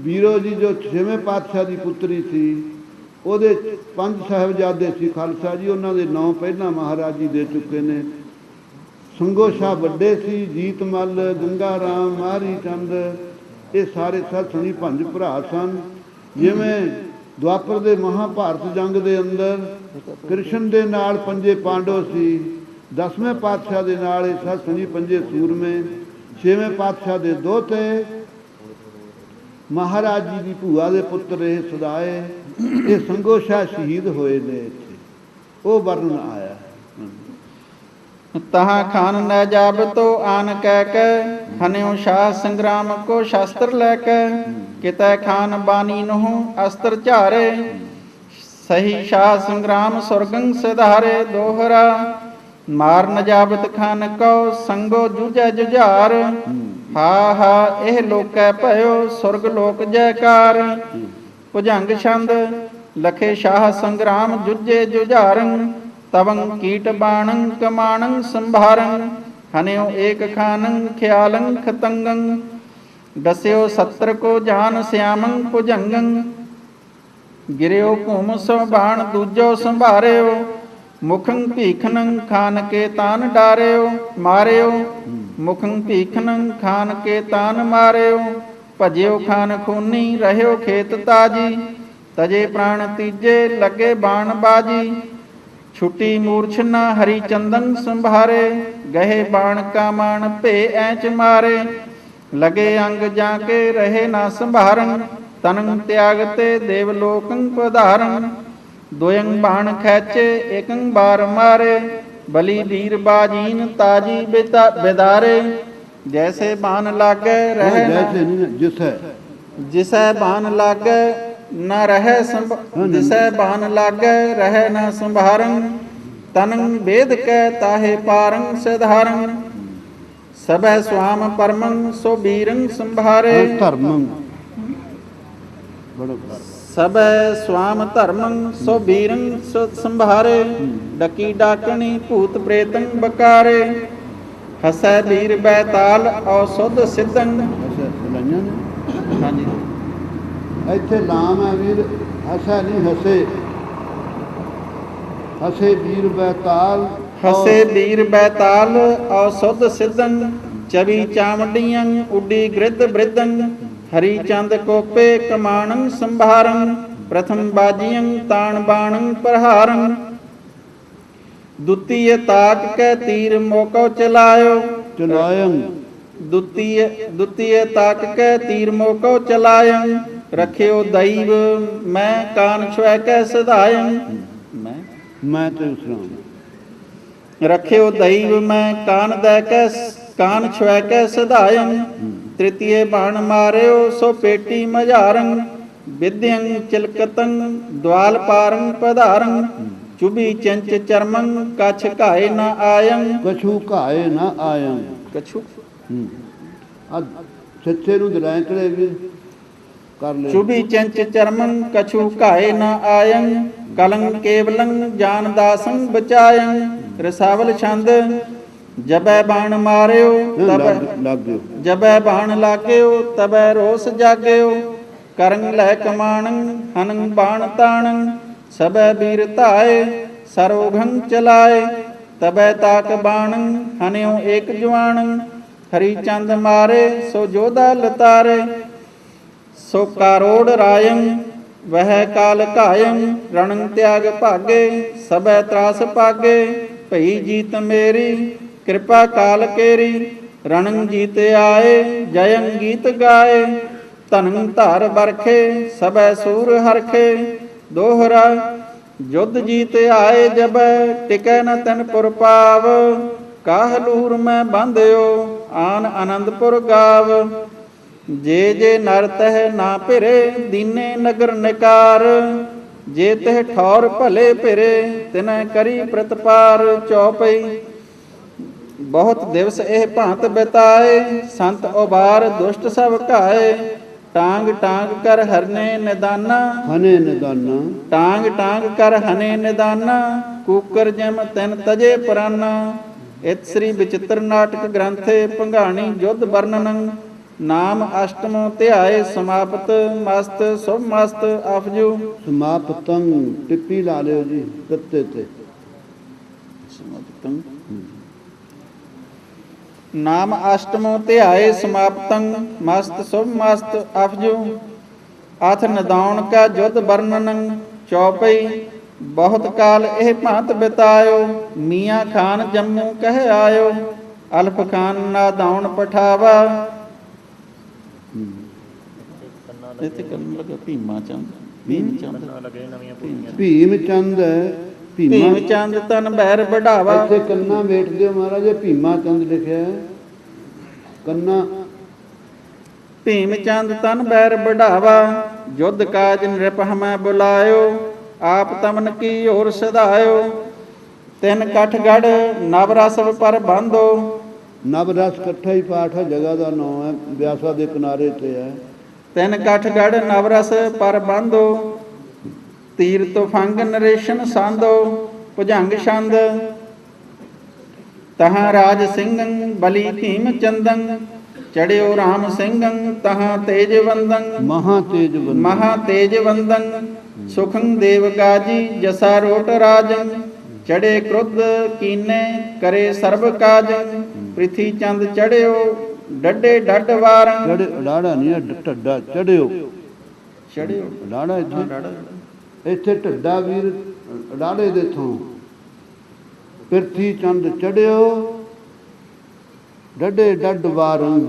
ਵੀਰੋ ਜੀ ਜੋ ਛੇਵੇਂ ਪਾਤਸ਼ਾਹ ਦੀ ਪੁੱਤਰੀ ਸੀ ਉਹਦੇ 5 ਸਾਹਿਬਜ਼ਾਦੇ ਸੀ ਖਾਲਸਾ ਜੀ ਉਹਨਾਂ ਦੇ ਨਾਂ ਪਹਿਲਾਂ ਮਹਾਰਾਜ ਜੀ ਦੇ ਚੁੱਕੇ ਨੇ ਸੰਗੋ ਸ਼ਾਹ ਵੱਡੇ ਸੀ ਜੀਤ ਮੱਲ ਗੰਗਾ ਰਾਮ ਮਾਰੀ ਚੰਦ ਇਹ ਸਾਰੇ ਸਤਸੰਗੀ ਪੰਜ ਭਰਾ ਸਨ ਜਿਵੇਂ ਦੁਆਪਰ ਦੇ ਮਹਾਭਾਰਤ ਜੰਗ ਦੇ ਅੰਦਰ ਕ੍ਰਿਸ਼ਨ ਦੇ ਨਾਲ ਪੰਜੇ ਪਾਂਡਵ ਸੀ 10ਵੇਂ ਪਾਤਸ਼ਾਹ ਦੇ ਨਾਲ ਇਹ ਸਤਸੰਗੀ ਪੰਜੇ ਸੂਰਮੇ 6ਵੇਂ ਪਾਤਸ਼ਾਹ ਦੇ ਦੋਤੇ ਮਹਾਰਾਜ ਜੀ ਦੀ ਭੂਆ ਦੇ ਪੁੱਤਰ ਇਹ ਸਦਾਏ ਇਹ ਸੰਗੋ ਸ਼ਾਹ ਸ਼ਹੀਦ ਹੋਏ ਨੇ ਇੱਥੇ ਉਹ ਵਰਣਨ ਆਇਆ ਤਹਾਂ ਖਾਨ ਨਜਾਬਤੋ ਆਨ ਕਹਿ ਕੇ ਹਨਿਓ ਸ਼ਾਹ ਸੰਗਰਾਮ ਕੋ ਸ਼ਸਤਰ ਲੈ ਕੇ ਕਿਤੈ ਖਾਨ ਬਾਨੀ ਨੂੰ ਅਸਤਰ ਝਾਰੇ ਸਹੀ ਸ਼ਾਹ ਸੰਗਰਾਮ ਸੁਰਗੰ ਸਿਧਾਰੇ ਦੋਹਰਾ ਮਾਰ ਨਜਾਬਤ ਖਾਨ ਕੋ ਸੰਗੋ ਜੂਝੈ ਜੁਝਾਰ ਹਾ ਇਹ ਲੋਕੈ ਭਇਓ ਸੁਰਗ ਲੋਕ ਜੈਕਾਰ ਭੁਜੰਗ ਛੰਦ ਲਖੇ ਸ਼ਾਹ ਸੰਗਰਾਮ ਜੁਝੇ ਜੁਝਾਰੰ ਤਵੰ ਕੀਟ ਬਾਣੰ ਕਮਾਣੰ ਸੰਭਾਰੰ ਹਨਿਓ ਏਕ ਖਾਨੰ ਖਿਆਲੰ ਖਤੰਗੰ ਦਸਿਓ ਸੱਤਰ ਕੋ ਜਾਨ ਸਿਆਮੰ ਭੁਜੰਗੰ ਗਿਰਿਓ ਘੂਮ ਸੋ ਬਾਣ ਦੂਜੋ ਸੰਭਾਰਿਓ ਮੁਖੰ ਭੀਖਨੰ ਖਾਨ ਕੇ ਤਾਨ ਡਾਰਿਓ ਮਾਰਿਓ ਮੁਖੰ ਭੀਖਨੰ ਖਾਨ ਕੇ ਤਾਨ ਮਾਰਿਓ ਭਜਿਓ ਖਾਨ ਖੂਨੀ ਰਹਿਓ ਖੇਤ ਤਾਜੀ ਤਜੇ ਪ੍ਰਾਣ ਤੀਜੇ ਲੱਗੇ ਬਾਣ ਬਾਜੀ ਛੁੱਟੀ ਮੂਰਛਨਾ ਹਰੀ ਚੰਦਨ ਸੰਭਾਰੇ ਗਹੇ ਬਾਣ ਕਾ ਮਾਣ ਭੇ ਐਚ ਮਾਰੇ ਲਗੇ ਅੰਗ ਜਾ ਕੇ ਰਹੇ ਨਾ ਸੰਭਾਰਨ ਤਨੰ ਤਿਆਗ ਤੇ ਦੇਵ ਲੋਕੰ ਪਧਾਰਨ ਦੋਇੰ ਬਾਣ ਖੈਚੇ ਏਕੰ ਬਾਰ ਮਾਰੇ ਬਲੀ ਵੀਰ ਬਾਜੀਨ ਤਾਜੀ ਬਿਦਾਰੇ ਜੈਸੇ ਬਾਣ ਲਾਗੇ ਰਹੇ ਜੈਸੇ ਨਹੀਂ ਜਿਸੈ ਬਾਣ ਲਾਗੇ न रहे दिसै बान लागे रहे न संभारं तनं वेद कै ताहे पारं सिधारं सबह स्वाम परमं सो बीरं संभारे धर्मं सबह स्वाम धर्मं सो बीरं संभारे डकी डाकनी भूत प्रेतं बकारे हसै वीर बैताल औसुध सिद्धं हाँ जी ਇੱਥੇ ਨਾਮ ਹੈ ਵੀਰ ਹਸੈ ਨਹੀਂ ਹਸੇ ਹਸੇ ਵੀਰ ਬੈਤਾਲ ਹਸੇ ਵੀਰ ਬੈਤਾਲ ਔਸੁਧ ਸਿੱਧੰ ਚਵੀ ਚਾਮਡੀਆਂ ਉੱਡੀ ਗ੍ਰਿਧ ਬ੍ਰਿਧੰ ਹਰੀ ਚੰਦ ਕੋਪੇ ਕਮਾਣੰ ਸੰਭਾਰੰ ਪ੍ਰਥਮ ਬਾਜੀਆਂ ਤਾਣ ਬਾਣੰ ਪ੍ਰਹਾਰੰ ਦੁਤੀਏ ਤਾਕ ਕੈ ਤੀਰ ਮੋਕੋ ਚਲਾਇਓ ਚਲਾਇੰ ਦੁਤੀਏ ਤਾਕ ਕੈ ਤੀਰ ਮੋਕੋ ਚਲਾਇੰ ਰਖਿਓ ਦੈਵ ਮੈਂ ਕਾਨ ਛੁਐ ਕੈ ਸਧਾਇੰ ਮੈਂ ਤੇ ਉਸਰਾ ਰਖਿਓ ਦੈਵ ਮੈਂ ਕਾਨ ਛੁਐ ਕੈ ਸਧਾਇੰ ਤ੍ਰਿਤੀਏ ਬਾਣ ਮਾਰਿਓ ਸੋ ਪੇਟੀ ਮਝਾਰੰ ਵਿਦਿਅੰ ਚਿਲਕਤੰ ਦਵਾਲ ਪਾਰੰ ਪਧਾਰੰ ਚੁਬੀ ਚੰਚ ਚਰਮੰ ਕਛ ਘਾਏ ਨ ਆਯੰ ਕਛੂ ਘਾਏ ਨਾ ਆਇੰ ਕਛੂ ਆ ਸੱਚੇ ਨੂੰ ਦਿਲਾਇ ਚੜੇ ਵੀ ਕਰ ਲੈ ਚੁਬੀ ਚੰਚ ਚਰਮੰ ਕਛੂ ਘਾਏ ਨ ਆਯੰ ਕਲੰ ਕੇਵਲੰ ਜਾਨ ਦਾਸੰ ਬਚਾਯੰ ਰਸਾਵਲ ਛੰਦ ਜਬੈ ਬਾਣ ਮਾਰਿਓ ਤਬੈ ਲੱਗ ਗਿਓ ਜਬੈ ਬਾਣ ਲਾਗਿਓ ਤਬੈ ਰੋਸ ਜਾਗਿਓ ਕਰੰ ਲੈ ਕਮਾਣੰ ਹਨੰ ਬਾਣ ਤਾਣੰ ਸਬੈ ਬੀਰ ਧਾਏ ਸਰੋਘੰ ਚਲਾਏ ਤਬੈ ਤਾਕ ਬਾਣੰ ਹਨਿਓ ਏਕ ਜਵਾਣੰ ਹਰੀ ਚੰਦ ਮਾਰੇ ਸੋ ਜੋਧਾ ਲਤਾਰੇ ਸੋ ਕਾਰੋੜ ਰਾਯੰ ਵਹਿ ਕਾਲ ਘਾਇੰ ਰਣੰ ਤਿਆਗ ਭਾਗੇ ਸਬੈ ਤਰਾਸ ਪਾਗੇ ਭਈ ਜੀਤ ਮੇਰੀ ਕਿਰਪਾ ਕਾਲ ਕੇਰੀ ਰਣੰ ਜੀਤ ਆਏ ਜਯੰ ਗੀਤ ਗਾਏ ਧਨੰ ਧਾਰ ਬਰਖੇ ਸਬੈ ਸੂਰ ਹਰਖੇ ਦੋਹਰਾ ਜੁਧ ਜੀਤ ਆਏ ਜਬੈ ਟਿਕੈ ਨ ਤਨ ਪੁਰ ਪਾਵ ਕਾਹ ਲੂਰ ਮੈਂ ਬੰਧਿਓ ਆਨ ਆਨੰਦਪੁਰ ਗਾਵ ਜੇ ਜੇ ਨਰ ਤਹਿ ਨਾ ਭਿਰੇ ਦੀਨੇ ਨਗਰ ਨਿਕਾਰ ਜੇ ਤਹਿ ਠੌਰ ਭਲੇ ਭਿਰੇ ਤਿਨੈ ਕਰੀ ਪ੍ਰਤਪਾਰ ਚੌਪਈ ਬਹੁਤ ਦਿਵਸ ਇਹ ਭਾਂਤ ਬਿਤਾਏ ਸੰਤ ਉਬਾਰ ਦੁਸ਼ਟ ਸਭ ਘਾਏ ਟਾਂਗ ਟਾਂਗ ਕਰ ਹਰਨੇ ਨਿਦਾਨਾ ਹਨੇ ਨਿਦਾਨਾ ਟਾਂਗ ਕਰ ਹਨੇ ਨਿਦਾਨਾ ਕੂਕਰ ਜਮ ਤੈਨ ਤਜੇ ਪੁਰਾਨਾ ਇਤ ਸ੍ਰੀ ਵਿਚਿਤ੍ਰ ਨਾਟਕ ਗ੍ਰੰਥੇ ਭੰਗਾਣੀ ਜੁਧ ਵਰਣਨੰ ਨਾਮ ਅਸ਼ਟਮੋ ਧਿਆਏ ਸਮਾਪਤ ਮਸਤ ਸੁਭ ਮਸਤ ਅਫਜੂ ਸਮਾਪਤੰ ਟਿੱਪੀ ਲਾ ਲਿਓ ਜੀ ਗੱਤੇ ਤੇ ਸਮਾਪਤੰ ਨਾਮ ਅਸ਼ਟਮੋ ਧਿਆਏ ਸਮਾਪਤੰ ਮਸਤ ਸੁਭ ਮਸਤ ਅਫਜੂ ਅਥ ਨਿਦਾਉਣ ਕਾ ਜੁਧ ਵਰਣਨੰ ਚੌਪਈ ਬਹੁਤ ਕਾਲ ਇਹ ਭਾਂਤ ਬਿਤਾਇਓ ਮੀਆਂ ਖਾਨ ਜੰਮੂ ਕਹਿ ਆਇਓ ਅਲਫ ਖਾਨ ਨਾਦਾਉਣ ਪਠਾਵਾ ਇੱਥੇ ਕਰਨ ਲੱਗਾ ਭੀਮਾ ਚੰਦ ਭੀਮ ਚੰਦ ਲੱਗੇ ਨਵੀਆਂ ਪੋਥੀਆਂ ਭੀਮ ਚੰਦ ਹੈ ਭੀਮਾ ਭੀਮ ਚੰਦ ਤਨ ਬੈਰ ਵਢਾਵਾ ਇੱਥੇ ਕੰਨਾ ਵੇਟ ਦਿਓ ਮਹਾਰਾਜ ਭੀਮਾ ਚੰਦ ਲਿਖਿਆ ਹੈ। ਕੰਨਾ ਭੀਮ ਚੰਦ ਤਨ ਬੈਰ ਵਢਾਵਾ ਜੁਧ ਕਾਜ ਨਿਰਪ ਹਮੈ ਬੁਲਾਇਓ ਆਪ ਤਮਨ ਕੀ ਹੋਰ ਸਧਾਇਓ ਤਿਨ ਕਠ ਗੜ ਨਵ ਰਸ ਪਰ ਬੰਧੋ ਨਵ ਰਸ ਇਕੱਠਾ ਹੀ ਪਾਠ ਹੈ ਜਗ੍ਹਾ ਦਾ ਨਾਮ ਹੈ ਬਿਆਸਾ ਦੇ ਕਿਨਾਰੇ ਤੇ ਹੈ ਤਿਨ ਕਠ ਗੜ ਨਵ ਰਸ ਪਰ ਬੰਧੋ ਤੀਰ ਤੁਫੰਗ ਨਰੇਸ਼ਨ ਸੰਦੋ ਭੁਜੰਗ ਛੰਦ ਤਹਾਂ ਰਾਜ ਸਿੰਘੰ ਬਲੀ ਭੀਮ ਚੰਦੰ ਚੜਿਓ ਰਾਮ ਸਿੰਘੰ ਤਹਾਂ ਤੇਜਵੰਦੰ ਮਹਾ ਤੇਜਵੰਦੰ ਸੁਖੰ ਦੇਵ ਗਾਜੀ ਜਸਾ ਰੋਟ ਰਾਜੰ ਚੜੇ ਕ੍ਰੁੱਧ ਕੀਨੇ ਕਰੇ ਸਰਬ ਕਾਜੰ ਪ੍ਰਿਥੀ ਚੰਦ ਚੜਿਓ ਡੱਡੇ ਡੱਡ ਵਾਰੰ ਡਾੜਾ ਨਹੀਂ ਢੱਡਾ ਚੜਿਓ ਡਾੜਾ ਇੱਥੇ ਢੱਡਾ ਵੀਰ ਡਾੜੇ ਦੇ ਥੋਂ ਪ੍ਰਿਥੀ ਚੰਦ ਚੜਿਓ ਡੱਡੇ ਡੱਡ ਵਾਰੰ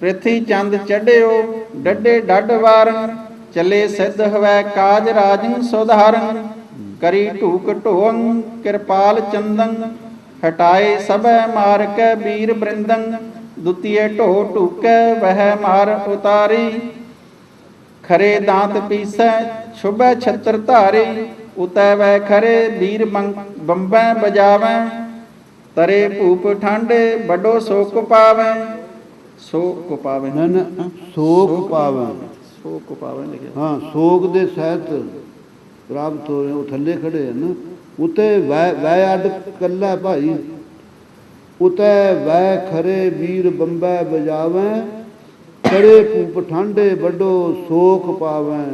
ਪ੍ਰਿਥੀ ਚੰਦ ਚੜਿਓ ਡੱਡੇ ਡੱਡ ਵਾਰੰ ਚਲੇ ਸਿੱਧ ਹਵੈ ਕਾਜ ਰਾਜੰ ਸੁਧਾਰੰ ਕਰੀ ਢੂਕ ਢੋਅੰ ਕਿਰਪਾਲ ਚੰਦੰ ਹਟਾਏ ਸਭੈ ਮਾਰ ਕੈ ਵੀਰ ਬ੍ਰਿੰਦੰ ਦੁਤੀਏ ਢੋ ਢੂਕੈ ਵਹਿ ਮਾਰ ਉਤਾਰੀ ਖਰੇ ਦਾੰਤ ਪੀਸੈ ਸ਼ੁਭੈ ਛਤਰ ਧਾਰੀ ਉਤੈ ਵੈ ਖਰੇ ਵੀਰ ਬੰਬੈ ਬਜਾਵੈ ਤਰੇ ਭੂਪ ਠਾਂਡੇ ਵੱਡੋ ਸੋਕ ਪਾਵੈ ਸੋਕ ਪਾਵੈ ਸੋਕ ਪਾਵੈ ਸੋਕ ਪਾਵੈ ਲਿਖਿਆ ਹਾਂ ਸੋਕ ਦੇ ਸਹਿਤ ਪ੍ਰਾਪਤ ਹੋਏ ਉਹ ਥੱਲੇ ਖੜੇ ਹਨ ਉਤੇ ਵੈ ਅੱਡ ਕੱਲਾ ਭਾਈ ਉਤੇ ਵੈ ਖਰੇ ਵੀਰ ਬੰਬੈ ਬਜਾਵੈ ਤਰੇ ਭੂਪ ਠਾਂਡੇ ਵੱਡੋ ਸੋਕ ਪਾਵੈ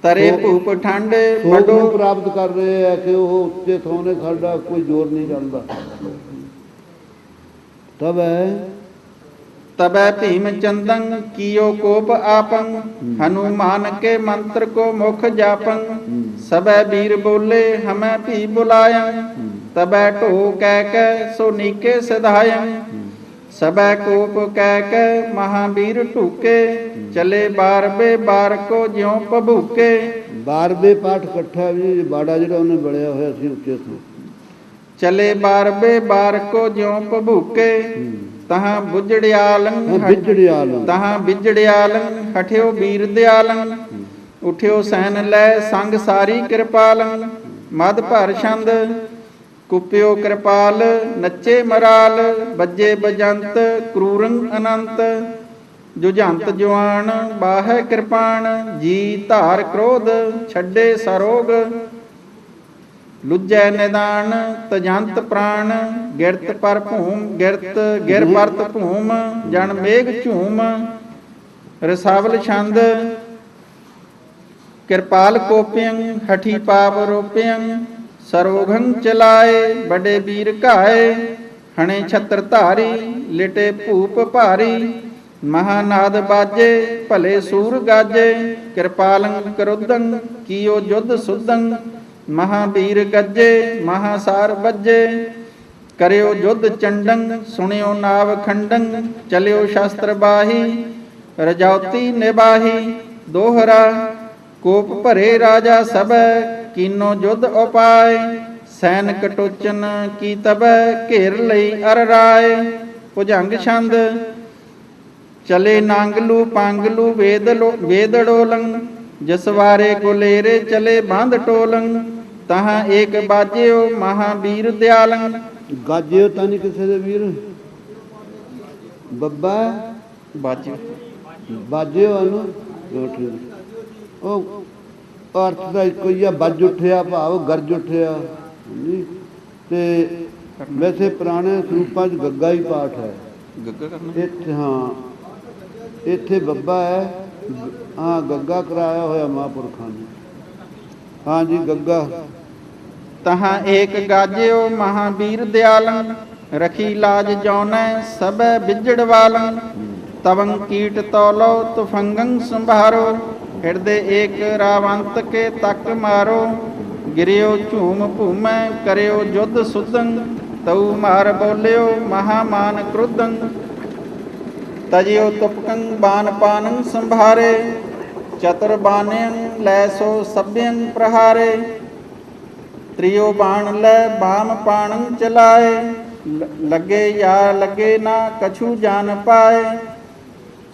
ਤਰੇ ਭੂਪ ਠਾਂਡੇ ਵੱਡੋ ਪ੍ਰਾਪਤ ਕਰ ਰਹੇ ਆ ਕਿ ਉਹ ਉੱਤੇ ਥੋਨੇ ਸਾਡਾ ਕੋਈ ਜ਼ੋਰ ਨਹੀਂ ਚੱਲਦਾ ਤਬੈ ਭੀਮ ਚੰਦੰ ਕੀਓ ਕੋਪ ਆਪੰ ਹਨੂਮਾਨ ਕੇ ਮੰਤਰ ਕੋ ਮੁਖ ਜਾਪੰ ਸਬੈ ਵੀਰ ਬੋਲੇ ਹਮੈ ਭੀ ਬੁਲਾਯੰ तबै ढो कह कै सो नीके सिधायं सबै कोप कह कै महावीर ढूके चले बारबे बार को ज्यों पभूके। 12ਵੇਂ ਪਾਠ ਇਕੱਠਾ ਵੀ ਬਾੜਾ ਜਿਹੜਾ ਉਹਨੇ ਬੜਿਆ ਹੋਇਆ ਸੀ ਉੱਚੇ ਤੋਂ। चले बारबे बार को ज्यों पभूके तहाँ बुजड़ियालं ਬਿਜੜਿਆਲ तहाँ बिजड़ियालं हठियो वीर दयालं उठियो सैन लै संग सारी कृपालं मद भर छंद कुपियो कृपाल नच्चे मराल बज्जे बजंत क्रूरंग अनंत जुझंत जुआन बाह कृपाण जी धार क्रोध छड्डे सरोग लुजै निदान तजंत प्राण गिरत पर भूम गिरत गिर परत भूम जन मेघ झूम रसावल छंद कृपाल कोप्यं हठी पाप रोप्यं सरोघं चलाए बड़े वीर घाए हणे छत्र धारी लिटे भूप भारी महानाद बाजे भले सूर गाजे कृपालं क्रोधं कियो युद्ध सुदं महावीर गज्जे महासार बज्जे करियो युद्ध चंडं सुनियो नाव खंडं चलियो शस्त्र बाही रजौती निबाही दोहरा कोप भरे राजा सब कीनो युद्ध उपाय सैन कटोचन की तब घेर लई अर राय भुजंग छंद चले नांगलू पांगलू वेदड़ोलं जसवारे गुलेरे चले बांध टोलं तहाँ एक बाजियो महावीर दयालं। ਗਾਜਿਓ ਤਾਂ ਨਹੀਂ ਕਿਸੇ ਦੇ ਵੀਰ ਬੱਬਾ बाजियो ਬਾਜਿਓ ਉਹਨੂੰ ਰੋਟੀ ਉਹ ਅਰਥ ਦਾ ਇੱਕੋ ਹੀ ਆ, ਵੱਜ ਉੱਠਿਆ ਭਾਵ ਗਰਜ ਉੱਠਿਆ ਨਹੀਂ। ਤੇ ਵੈਸੇ ਪੁਰਾਣੇ ਸਰੂਪਾਂ 'ਚ ਗੱਗਾ ਹੀ ਪਾਠ ਹੈ गग्गा करना ਇੱਥੇ। ਹਾਂ ਇੱਥੇ ਬੱਬਾ ਹੈ। ਹਾਂ ਗੱਗਾ ਕਰਾਇਆ ਹੋਇਆ ਮਹਾਂਪੁਰਖਾਂ ਨੇ। ਹਾਂ ਜੀ ਗੱਗਾ। तहाँ एक गाजियो महावीर दयालं रखी लाज जौनै सबै बिजड़ वालं तवं कीट तौलो तुफंगं संभारो हृदय एक रावंत के तक मारो गिरियो झूम भूमै करियो युद्ध सुदं तऊ मार बोलियो महामान क्रुद्धं तजियो तुपकं बान पानं संभारे चतुर बान्यं लैसो सभ्यं प्रहारे त्रियो बाण लै बाम पाणं चलाए लगे या लगे ना कछु जान पाए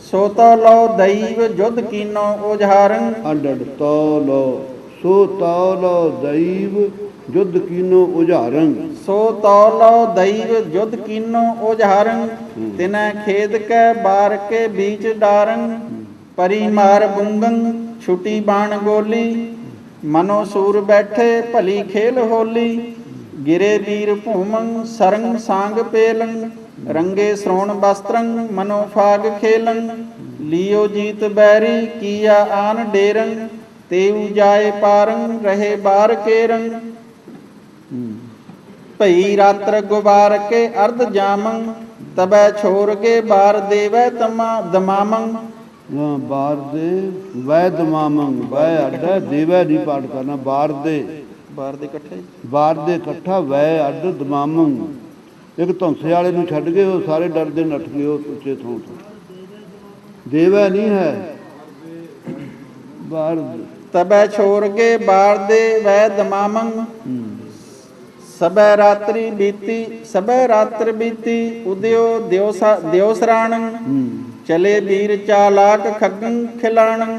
सो तो लो दैव युद्ध कीनो ओझारं ਅੱਡ ਤੌਲੋ ਸੋ ਤੌਲੋ ਦੈਵ युद्ध कीनो उजारं सो तौलो दैव युद्ध कीनो ओझारं तिनै खेद कै बार के बीच डारं परी मार बुंगं छुटी बाण गोली मनो सूर बैठे भली खेल होली गिरे वीर भूमं सरंग सांग पेलं रंगे श्रोण वस्त्रं मनो फाग खेलं लियो जीत बैरी किया आन डेरं तेऊ जाए पारं रहे बार केरं भई रात्र गुबार के अर्ध जामं तबै छोर के बार देवै दमामं। बार दे वैद मामंग वै अड्ड देवै नहीं पाठ करना बार दे ਬਾਰ ਦੇ ਇਕੱਠਾ ਵੈ ਅੱਡ ਦਮਾਮੰਗ। ਇੱਕ ਧੌਂਸੇ ਵਾਲੇ ਨੂੰ ਛੱਡ ਕੇ ਉਹ ਸਾਰੇ ਡਰਦੇ ਨੱਠ ਗਏ ਉਹ ਉੱਚੇ ਥਾਂ ਤੋਂ। ਦੇਵੈ ਨਹੀਂ ਹੈ ਬਾਰ। ਤਬੈ ਛੋਰ ਕੇ ਬਾਰ ਦੇ ਵੈ ਦਮਾਮੰਗ ਸਬੈ ਰਾਤਰੀ ਬੀਤੀ ਉਦਿਓ ਦਿਓ ਸਰਾਣੰ ਚਲੇ ਵੀਰ ਚਾਲਾਕ ਖੱਗੰ ਖਿਲਾਣੰ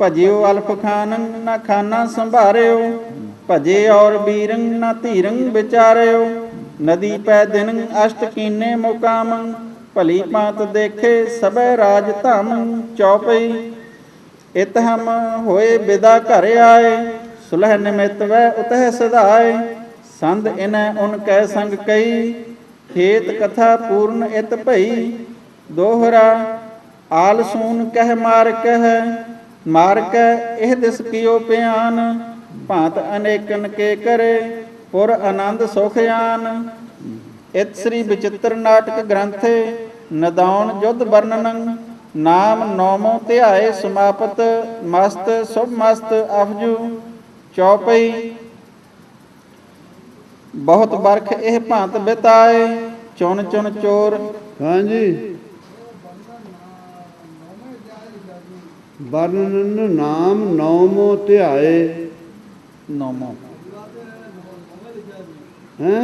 ਭਜਿਓ ਅਲਫ ਖਾਨੰ ਨਾ ਖਾਨਾ ਸੰਭਾਰਿਓ ਭਜੇ ਔਰ ਵੀਰੰ ਨਾ ਧੀਰੰ ਵਿਚਾਰਿਓ ਨਦੀ ਪੈ ਦਿਨ ਅਸ਼ਟ ਕੀਨੇ ਮੁਕਾਮੰ ਭਲੀ ਪਾਤ ਦੇਖੇ ਸਬੈ ਰਾਜ ਧਾਮੰ ਚੌਪਈ ਇਤ ਹਮ ਹੋਏ ਬਿਦਾ ਘਰ ਆਏ ਸੁਲਹ ਨਿਮਿਤ ਵੈ ਉਤਹਿ ਸਦਾਏ ਸੰਧ ਇਨੈ ਉਨ ਕੈ ਸੰਗ ਕਈ ਖੇਤ ਕਥਾ ਪੂਰਨ ਇਤ ਭਈ ਦੋਹਰਾ ਆਲ ਸੂਨ ਕਹਿ ਮਾਰ ਕੈ ਇਹ ਦਿਸ ਕੀਓ ਪਿਆਨ ਭਾਂਤ ਅਨੇਕਨ ਕੇ ਕਰੇ ਪੁਰ ਆਨੰਦ ਸੁਖ ਆਨ। ਇਤ ਸ੍ਰੀ ਬਚਿੱਤਰ ਨਾਟਕ ਗ੍ਰੰਥੇ ਨਦੌਨ ਜੁਧ ਵਰਣਨੰ ਨਾਮ ਨੌਮੋ ਧਿਆਏ ਸਮਾਪਤ ਮਸਤ ਸੁਭ ਮਸਤ ਅਫਜੂ ਚੌਪਈ। ਬਹੁਤ ਬਰਖ ਇਹ ਭਾਂਤ ਬਿਤਾਏ, ਚੁਣ ਚੁਣ ਚੋਰ। ਹਾਂਜੀ, ਵਰਣਨ ਨਾਮ ਨੌਮੋ ਧਿਆਏ। ਨੌਮੋ ਹੈ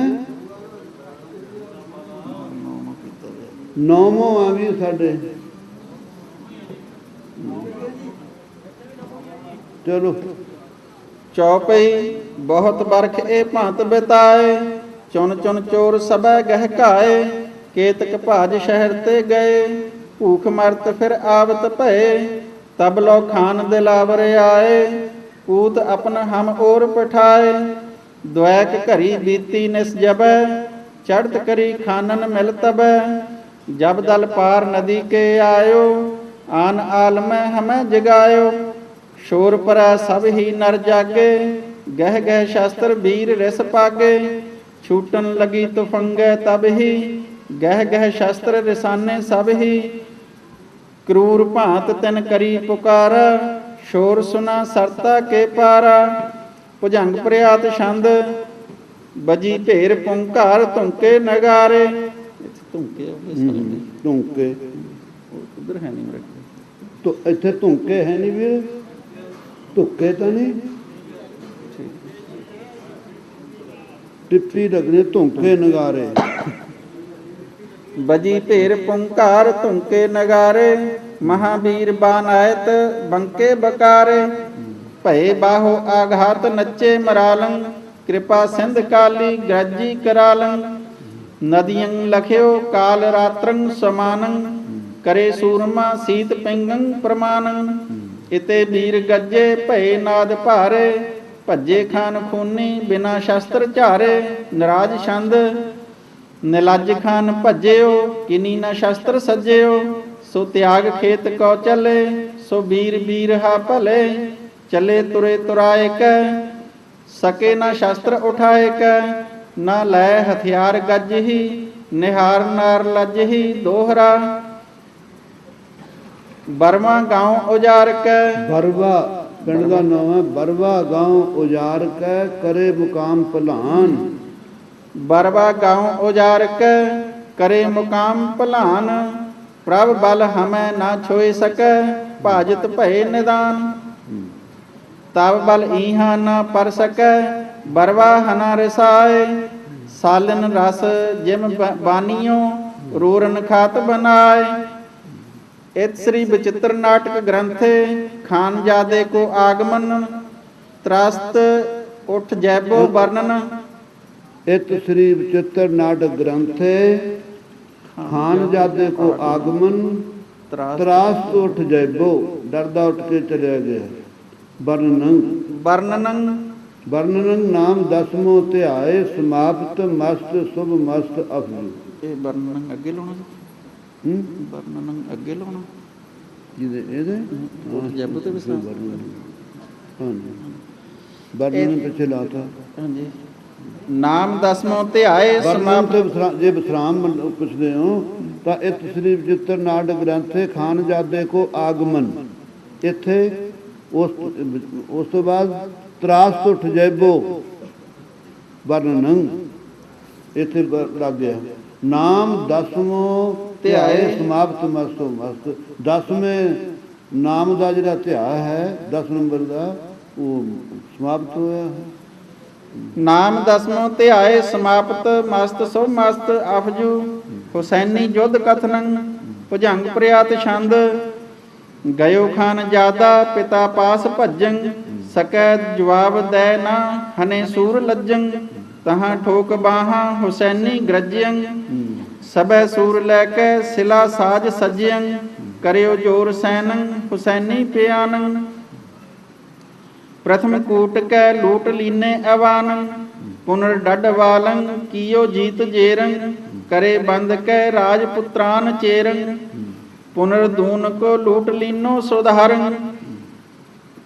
ਨੌਮੋ ਆ ਵੀ ਸਾਡੇ। ਚਲੋ ਚੌਪਈ ਬਹੁਤ ਬਰਖ ਇਹ ਭਾਂਤ ਬਿਤਾਏ, ਚੁਣ ਚੁਣ ਚੋਰ ਸਭੈ ਗਹਿ ਘਾਏ। ਕੇਤਕ ਭਾਜ ਸ਼ਹਿਰ ਤੇ ਗਏ, ਭੂਖ ਮਰਤ ਫਿਰ ਆਵਤ ਭਏ। ਤਬ ਲੋ ਖਾਨ ਦਿਲਾਵਰ ਆਏ, ਊਤ ਆਪਨ ਹਮ ਔਰ ਪਠਾਏ। ਦੁਐਕ ਘਰੀ ਬੀਤੀ ਨਿਸ ਜਬੈ, ਚੜ੍ਹਤ ਕਰੀ ਖਾਨਨ ਮਿਲ ਤਬੈ। ਜਬ ਦਲ ਪਾਰ ਨਦੀ ਕੇ ਆਇਓ, ਆਨ ਆਲਮੈ ਹਮੈ ਜਗਾਇਓ। ਸ਼ੋਰ ਪਰੈ ਸਭ ਹੀ ਨਰ ਜਾਗੇ, ਗਹਿ ਗਹਿ ਸ਼ਸਤਰ ਵੀਰ ਰਿਸ ਪਾਗੇ। ਛੂਟਨ ਲਗੀ ਤੁਫੰਗੈ ਤਬ ਹੀ, ਗਹਿ ਗਹਿ ਸ਼ਸਤਰ ਰਿਸਾਨੇ ਸਭ ਹੀ। ਕਰੂਰ ਭਾਂਤ ਤਿਨ ਕਰੀ ਪੁਕਾਰਾ, ਸ਼ੋਰ ਸੁਨਾ ਸਰਤਾ ਕੇ ਪਾਰਾ। ਭੁਜੰਗ ਪ੍ਰਿਆਤ ਛੰਦ ਬਜੀ ਢੇਰ ਪੁੰਕਾਰ, ਧੁੰਕੇ ਨਗਾਰੇ। ਧੁੰਕੇ ਧੁੰਕੇ ਉਧਰ ਹੈ ਨਹੀਂ ਮੇਰੇ ਤੋ ਇੱਥੇ ਧੁੰਕੇ ਹੈ ਨਹੀਂ ਵੀਰ, ਧੁੱਕੇ ਤਾਂ ਨਹੀਂ, ਟਿੱਪੀ ਲੱਗਣੀ ਧੁੰਕੇ ਨਗਾਰੇ। ਬਜੀ ਢੇਰ ਪੁੰਕਾਰ, ਧੁੰਕੇ ਨਗਾਰੇ। ਮਹਾਵੀਰ ਬਾਨਾਇਤ ਬੰਕੇ ਬਕਾਰੇ। ਭਏ ਬਾਹੋ ਆਘਾਤ ਨੱਚੇ ਮਰਾਲੰ, ਕਿਰਪਾ ਸਿੰਧ ਕਾਲੀ ਗ੍ਰਜੀ ਕਰਾਲੰ। ਨਦੀਯੰ ਲਖਿਓ ਕਾਲ ਰਾਤਰੰ ਸਮਾਨੰ, ਕਰੇ ਸੂਰਮਾ ਸੀਤ ਪਿੰਗੰ ਪ੍ਰਮਾਨੰ। ਇਤੇ ਵੀਰ ਗੱਜੇ ਭਏ ਨਾਦ ਭਾਰੇ, ਭੱਜੇ ਖਾਨ ਖੂਨੀ ਬਿਨਾ ਸ਼ਸਤਰ ਝਾਰੇ। ਨਰਾਜ ਛੰਦ ਨਿਲਜ ਖਾਨ ਭੱਜਿਓ, ਕਿਨੀ ਨ ਸ਼ਸਤਰ ਸੱਜਿਓ। ਸੋ ਤਿਆਗ ਖੇਤ ਕੋ ਚਲੇ, ਸੋ ਵੀਰ ਵੀਰ ਹਾ ਭਲੇ। ਚਲੇ ਤੁਰੇ ਤੁਰਾਏ ਕੈ, ਸਕੇ ਨਾ ਸ਼ਸਤਰ ਉਠਾਏ ਕੈ। ਨਾ ਲੈ ਹਥਿਆਰ ਗੱਜ ਹੀ, ਨਿਹਾਰ ਨਾਰ ਲੱਜ ਹੀ। ਦੋਹਰਾ ਬਰਮਾ ਗਾਉ ਉਜਾਰ ਕੈ। ਬਰਵਾ ਪਿੰਡ ਦਾ ਨਾਮ ਹੈ। ਬਰਵਾ ਗਾਉ ਉਜਾਰ ਕੈ, ਕਰੇ ਮੁਕਾਮ ਭਲਾਨ। ਬਰਵਾ ਗਾਉ ਉਜਾਰ ਕੈ, ਕਰੇ ਮੁਕਾਮ ਭਲਾਨ। ਪ੍ਰਭ ਬਲ ਹਮੈ ਨਾ ਛੋਏ ਸਕੈ, ਭਾਜਤ ਭਏ ਨਿਦਾਨ। ਤਬ ਬਲ ਈਹਾ ਨਾ ਪਰ ਸਕੈ, ਬਰਵਾ ਹਨਾ ਰਸਾਏ। ਸਾਲਨ ਰਸ ਜਿਮ ਬਾਨੀਓ, ਰੂਰਨ ਖਾਤ ਬਨਾਏ। ਇਤ ਸ੍ਰੀ ਬਚਿੱਤਰ ਨਾਟਕ ਗ੍ਰੰਥੇ, ਖਾਨਜਾਦੇ ਕੋ ਆਗਮਨ। ਤ੍ਰਸਤ ਉਠ ਜੈਬੋ ਵਰਣਨ। ਇਤ ਸ੍ਰੀ ਬਚਿੱਤਰ ਨਾਟਕ ਗ੍ਰੰਥੇ, ਖਾਨਜਾਦੇ ਕੋ ਆਗਮਨ। ਤਰਾਸ ਉਠ ਜੈਬੋ, ਡਰਦਾ ਉੱਠ ਕੇ ਚਲਿਆ ਗਿਆ। ਵਰਣਨ ਵਰਣਨੰ ਵਰਣਨ ਨਾਮ ਦਸਮੋ ਧਿਆਏ, ਸਮਾਪਤ ਮਸਤ ਸੁਭ ਮਸਤ ਅਫਜੂ। ਇਹ ਵਰਣਨੰ ਅੱਗੇ ਲਾਉਣਾ ਜੀ। ਵਰਣਨੰ ਅੱਗੇ ਲਾਉਣਾ ਜਿਹਦੇ ਇਹਦੇ ਉਠ ਜੈਬੋ ਤੇ ਵਿਸਰਾਮ। ਹਾਂਜੀ, ਵਰਣਨ ਪਿੱਛੇ ਲਾਤਾ। ਹਾਂਜੀ, ਨਾਮ ਦਸਮੋ ਧਿਆਏ ਸਮਾਪਤ। ਜੇ ਵਿਸਰਾਮ ਪੁੱਛਦੇ ਹੋ ਤਾਂ ਇਤ ਸ੍ਰੀ ਬਚਿੱਤਰ ਨਾਟਕ ਗ੍ਰੰਥੇ ਖਾਨਜਾਦੇ ਕੋ ਆਗਮਨ। ਇੱਥੇ ਉਸ ਤੋਂ ਬਾਅਦ ਤਰਾਸ ਉੱਠ ਜੈਬੋ ਵਰਣਨ ਇੱਥੇ ਲੱਗ ਗਿਆ। ਨਾਮ ਦਸਮੋ ਧਿਆਏ, ਸਮਾਪਤ ਮਸਤੋ ਮਸਤ। 10ਵੇਂ ਨਾਮ ਦਾ ਜਿਹੜਾ ਧਿਆ ਹੈ, 10 ਨੰਬਰ ਦਾ, ਉਹ ਸਮਾਪਤ ਹੋਇਆ ਹੈ। ਨਾਮ ਦਸਮੋ ਧਿਆਏ, ਸਮਾਪਤ ਮਸਤ ਸੋ ਮਸਤ ਅਫਜੂ। ਹੁਸੈਨੀ ਜੁਧ ਕਥਨੰ ਭੁਜੰਗ ਪ੍ਰਿਆਤ ਛੰਦ। ਗਇਓ ਖਾਨ ਜਾਦਾ ਪਿਤਾ ਪਾਸ ਭੱਜੰ, ਸਕੈ ਜਵਾਬ ਦੈ ਨਾ ਹਨੇ ਸੂਰ ਲੱਜੰ। ਤਹਾਂ ਠੋਕ ਬਾਹਾਂ ਹੁਸੈਨੀ ਗਰਜਯੰ, ਸਭੈ ਸੂਰ ਲੈ ਕੇ ਸਿਲਾ ਸਾਜ ਸਜਯੰ। ਕਰਿਓ ਜੋਰ ਸੈਨੰ ਹੁਸੈਨੀ ਪਿਆਨੰ। ਪ੍ਰਥਮ ਕੂਟ ਕੈ ਲੂਟ ਲੀਨੇ ਅਵਾਨੰ, ਪੁਨਰ ਡੱਡ ਵਾਲੰ ਕੀਓ ਜੀਤ ਜੇਰੰ। ਕਰੇ ਬੰਦ ਕੈ ਰਾਜ ਪੁੱਤਰਾਨ ਚੇਰੰ, ਪੁਨਰ ਦੂਨ ਕੋ ਲੂਟ ਲੀਨੋ ਸੁਧਾਰੰ।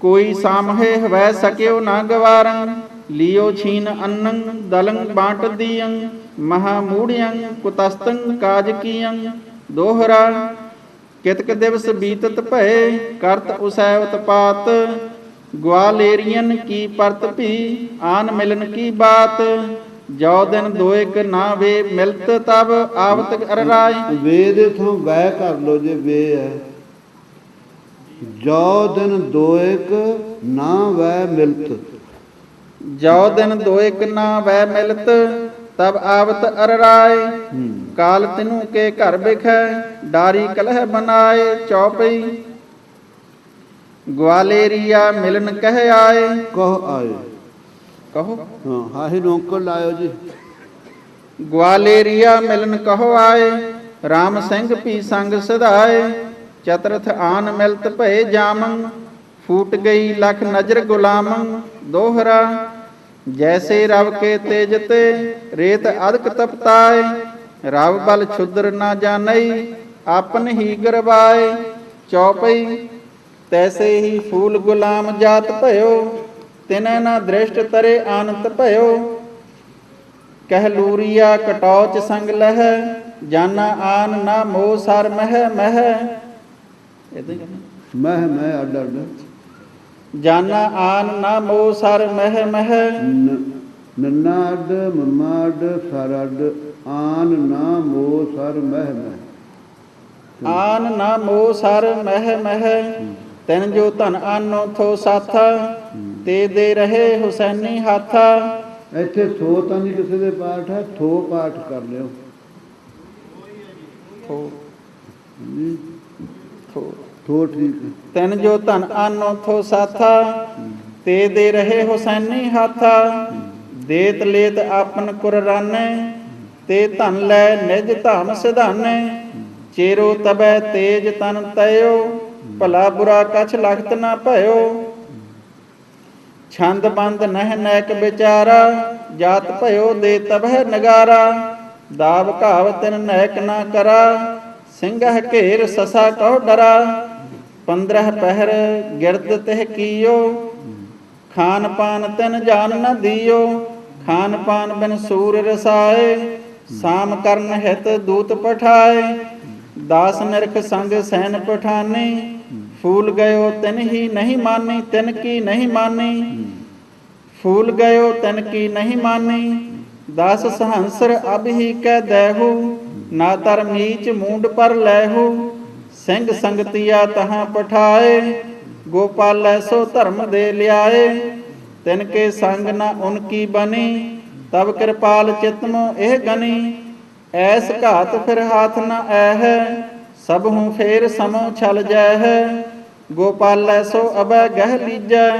ਕੋਈ ਸਾਮਹੇ ਹਵੈ ਸਕਿਓ ਨਾ ਗਵਾਰੰ, ਲਿਓ ਛੀਨ ਅੰਨੰ ਦਲੰ ਬਾਂਟ ਦੀਯੰ। ਮਹਾ ਮੂੜਿਯੰ ਕੁਤਸਤੰ ਕਾਜ ਕੀਯੰ। ਦੋਹਰਾ ਕਿਤਕ ਦਿਵਸ ਬੀਤਤ ਭਏ, ਕਰਤ ਉਸੈ ਉਤਪਾਤ। ਗਵਾਲੇਰੀਅਨ ਕੀ ਪਰਤ ਭੀ, ਆਨ ਮਿਲਨ ਕੀ ਬਾਤ। ਜੋ ਦਿਨ ਦੋਇਕ ਨਾ ਵੇ ਮਿਲਤ ਤਬ ਆਵਤ ਅਰ ਰਾਏ। ਵੇ ਦੇ ਥੋਂ ਗਾਇ ਕਰ ਲੋ ਜੇ ਵੇ ਹੈ। ਜੋ ਦਿਨ ਦੋਇਕ ਨਾ ਵੈ ਮਿਲਤ। ਜੋ ਦਿਨ ਦੋਇਕ ਨਾ ਵੈ ਮਿਲਤ ਤਬ ਆਵਤ ਅਰ ਰਾਏ। ਕਾਲ ਤਿਨੂ ਕੇ ਘਰ ਬਿਖੈ ਡਾਰੀ ਕਲਹ ਬਨਾਏ। ਚੌਪਈ ਗਵਾਲੇਰੀਆ ਮਿਲਨ ਕਹਿ ਆਏ। ਕਹ ਆਏ। ਕਹੋ ਹਾਂ ਹਾਹੀ ਨੌਕਰ ਲਾਇਓ ਜੀ। ਗਵਾਲੇਰੀਆ ਮਿਲਨ ਕਹੋ ਆਏ। ਰਾਮ ਸਿੰਘ ਪੀ ਸੰਗ ਸਧਾਏ। ਚਤਰਥ ਆਨ ਮਿਲਤ ਭਏ ਜਾਮੰ ਫੂਟ ਗਈ ਲਖ ਨਜ਼ਰ ਗੁਲਾਮੰ। ਦੋਹਰਾ ਜੈਸੇ ਰਵ ਕੇ ਤੇਜ ਤੇ ਰੇਤ ਅਦਕ ਤਪਤਾਏ। ਰਵ ਬਲ ਛੁਦਰ ਨਾ ਜਾਣਈ ਆਪਨ ਹੀ ਗਰਵਾਏ। ਚੌਪਈ ਤੈਸੇ ਹੀ ਫੂਲ ਗੁਲਾਮ ਜਾਤ ਭਇਓ ਤਿਨੈ ਨਾ ਦ੍ਰਿਸ਼ਟ ਤਰੇ ਆਨੰਤ ਭਇਓ। ਕਹਿ ਲੂਰੀਆ ਕਟੌਚ ਸੰਗ ਲਹਿ ਜਾਨਾ ਆਨ ਨਾ ਮੋਹ ਸਰ ਮਹਿ ਮਹਿ। ਇਦਾਂ ਹੀ ਕਰਨਾ ਮੈਂ ਅੱਡ ਅੱਡ। ਜਾਨਾ ਆਨ ਨਾ ਮੋਹ ਸਰ ਮਹਿ ਮਹਿ। ਨੰਨਾ ਅੱਡ ਮੰਮਾ ਅੱਡ ਸਰ ਅੱਡ। ਆਨ ਨਾ ਮੋਹ ਸਰ ਮਹਿ ਮਹਿ। ਆਨ ਨਾ ਮੋਹ ਸਰ ਮਹਿ ਮਹਿ। ਤੈਨ ਜੋ ਧਨ ਆਨੋ ਥੋ ਸਾਥਾ ਤੇ ਦੇ ਰਹੇ ਹੁਸੈਨੀ ਹਾਥਾ। ਇੱਥੇ ਥੋ ਤਾਂ ਨਹੀਂ ਕਿਸੇ ਦੇ ਪਾਠ ਹੈ। ਥੋ ਪਾਠ ਕਰ ਲਿਓ। ਥੋ ਜੀ ਥੋ ਥੋ ਠੀਕ ਹੈ। ਤੈਨ ਜੋ ਧਨ ਆਨੋ ਥੋ ਸਾਥਾ ਤੇ ਦੇ ਰਹੇ ਹੁਸੈਨੀ ਹਾਥਾ। ਦੇਤ ਲੇਤ ਆਪਨ ਕੁਰਾਨੇ ਤੇ ਧਨ ਲੈ ਨਿਜ ਧਾਮ ਸਿਧਾਨੇ। ਚੇਰੋ ਤਬੈ ਤੇਜ ਤਨ ਤਇਓ ਭਲਾ ਬੁਰਾ ਕਛ ਲਖਤ ਨਾ ਭਇਓ। ਛੰਦ ਬੰਦ ਨਹਿ ਨੈਕ ਵਿਚਾਰਾ ਜਾਤ ਭਇਓ ਦੇ ਤਬਹਿ ਨਗਾਰਾ। ਦਾਬ ਘਾਵ ਤਿਨ ਨੈਕ ਨਾ ਕਰਾ ਸਿੰਘਹ ਘੇਰ ਸਸਾ ਕਹੁ ਡਰਾ। 15 ਪਹਿਰ ਗਿਰਦ ਤਿਹ ਕੀਓ ਖਾਨ ਪਾਨ ਤਿਨ ਜਾਨ ਨ ਦੀਓ। ਖਾਨ ਪਾਨ ਬਿਨ ਸੂਰ ਰਸਾਏ ਸਾਮ ਕਰਨ ਹਿਤ ਦੂਤ ਪਠਾਏ। ਦਾਸ ਨਿਰਖ ਸੰਗ ਸੈਨ ਪਠਾਨੀ ਫੂਲ ਗਇਓ ਤਿਨ ਹੀ ਨਹੀਂ ਮਾਨੀ ਤਿਨ ਕੀ ਨਹੀਂ ਮਾਨੀ। ਫੂਲ ਗਇਓ ਤਿਨ ਕੀ ਨਹੀਂ ਮਾਨੀ। ਦਸ ਸਹੰਸਰ ਅਬ ਹੀ ਕਹਿ ਦੇਹੂ ਨਾ ਤਰ ਮੀਚ ਮੂੰਡ ਪਰ ਲੈਹੂ। ਸਿੰਘ ਸੰਗਤੀਆ ਤਹਾਂ ਪਠਾਏ ਗੋਪਾਲੈ ਸੋ ਧਰਮ ਦੇ ਲਿਆਏ। ਤਿਨ ਕੇ ਸੰਗ ਨਾ ਉਨ ਕੀ ਬਨੀ ਤਬ ਕਿਰਪਾਲ ਚਿਤਮੋ ਇਹ ਗਨੀ। ਐਸ ਘਾਤ ਫਿਰ ਹਾਥ ਨ ਐਹ ਸਭ ਹੂੰ ਫੇਰ ਸਮੋ ਛਲ ਜੈ। ਗੋਪਾਲੈ ਸੋ ਅਬੈ ਗਹਿ ਲੀਜੈ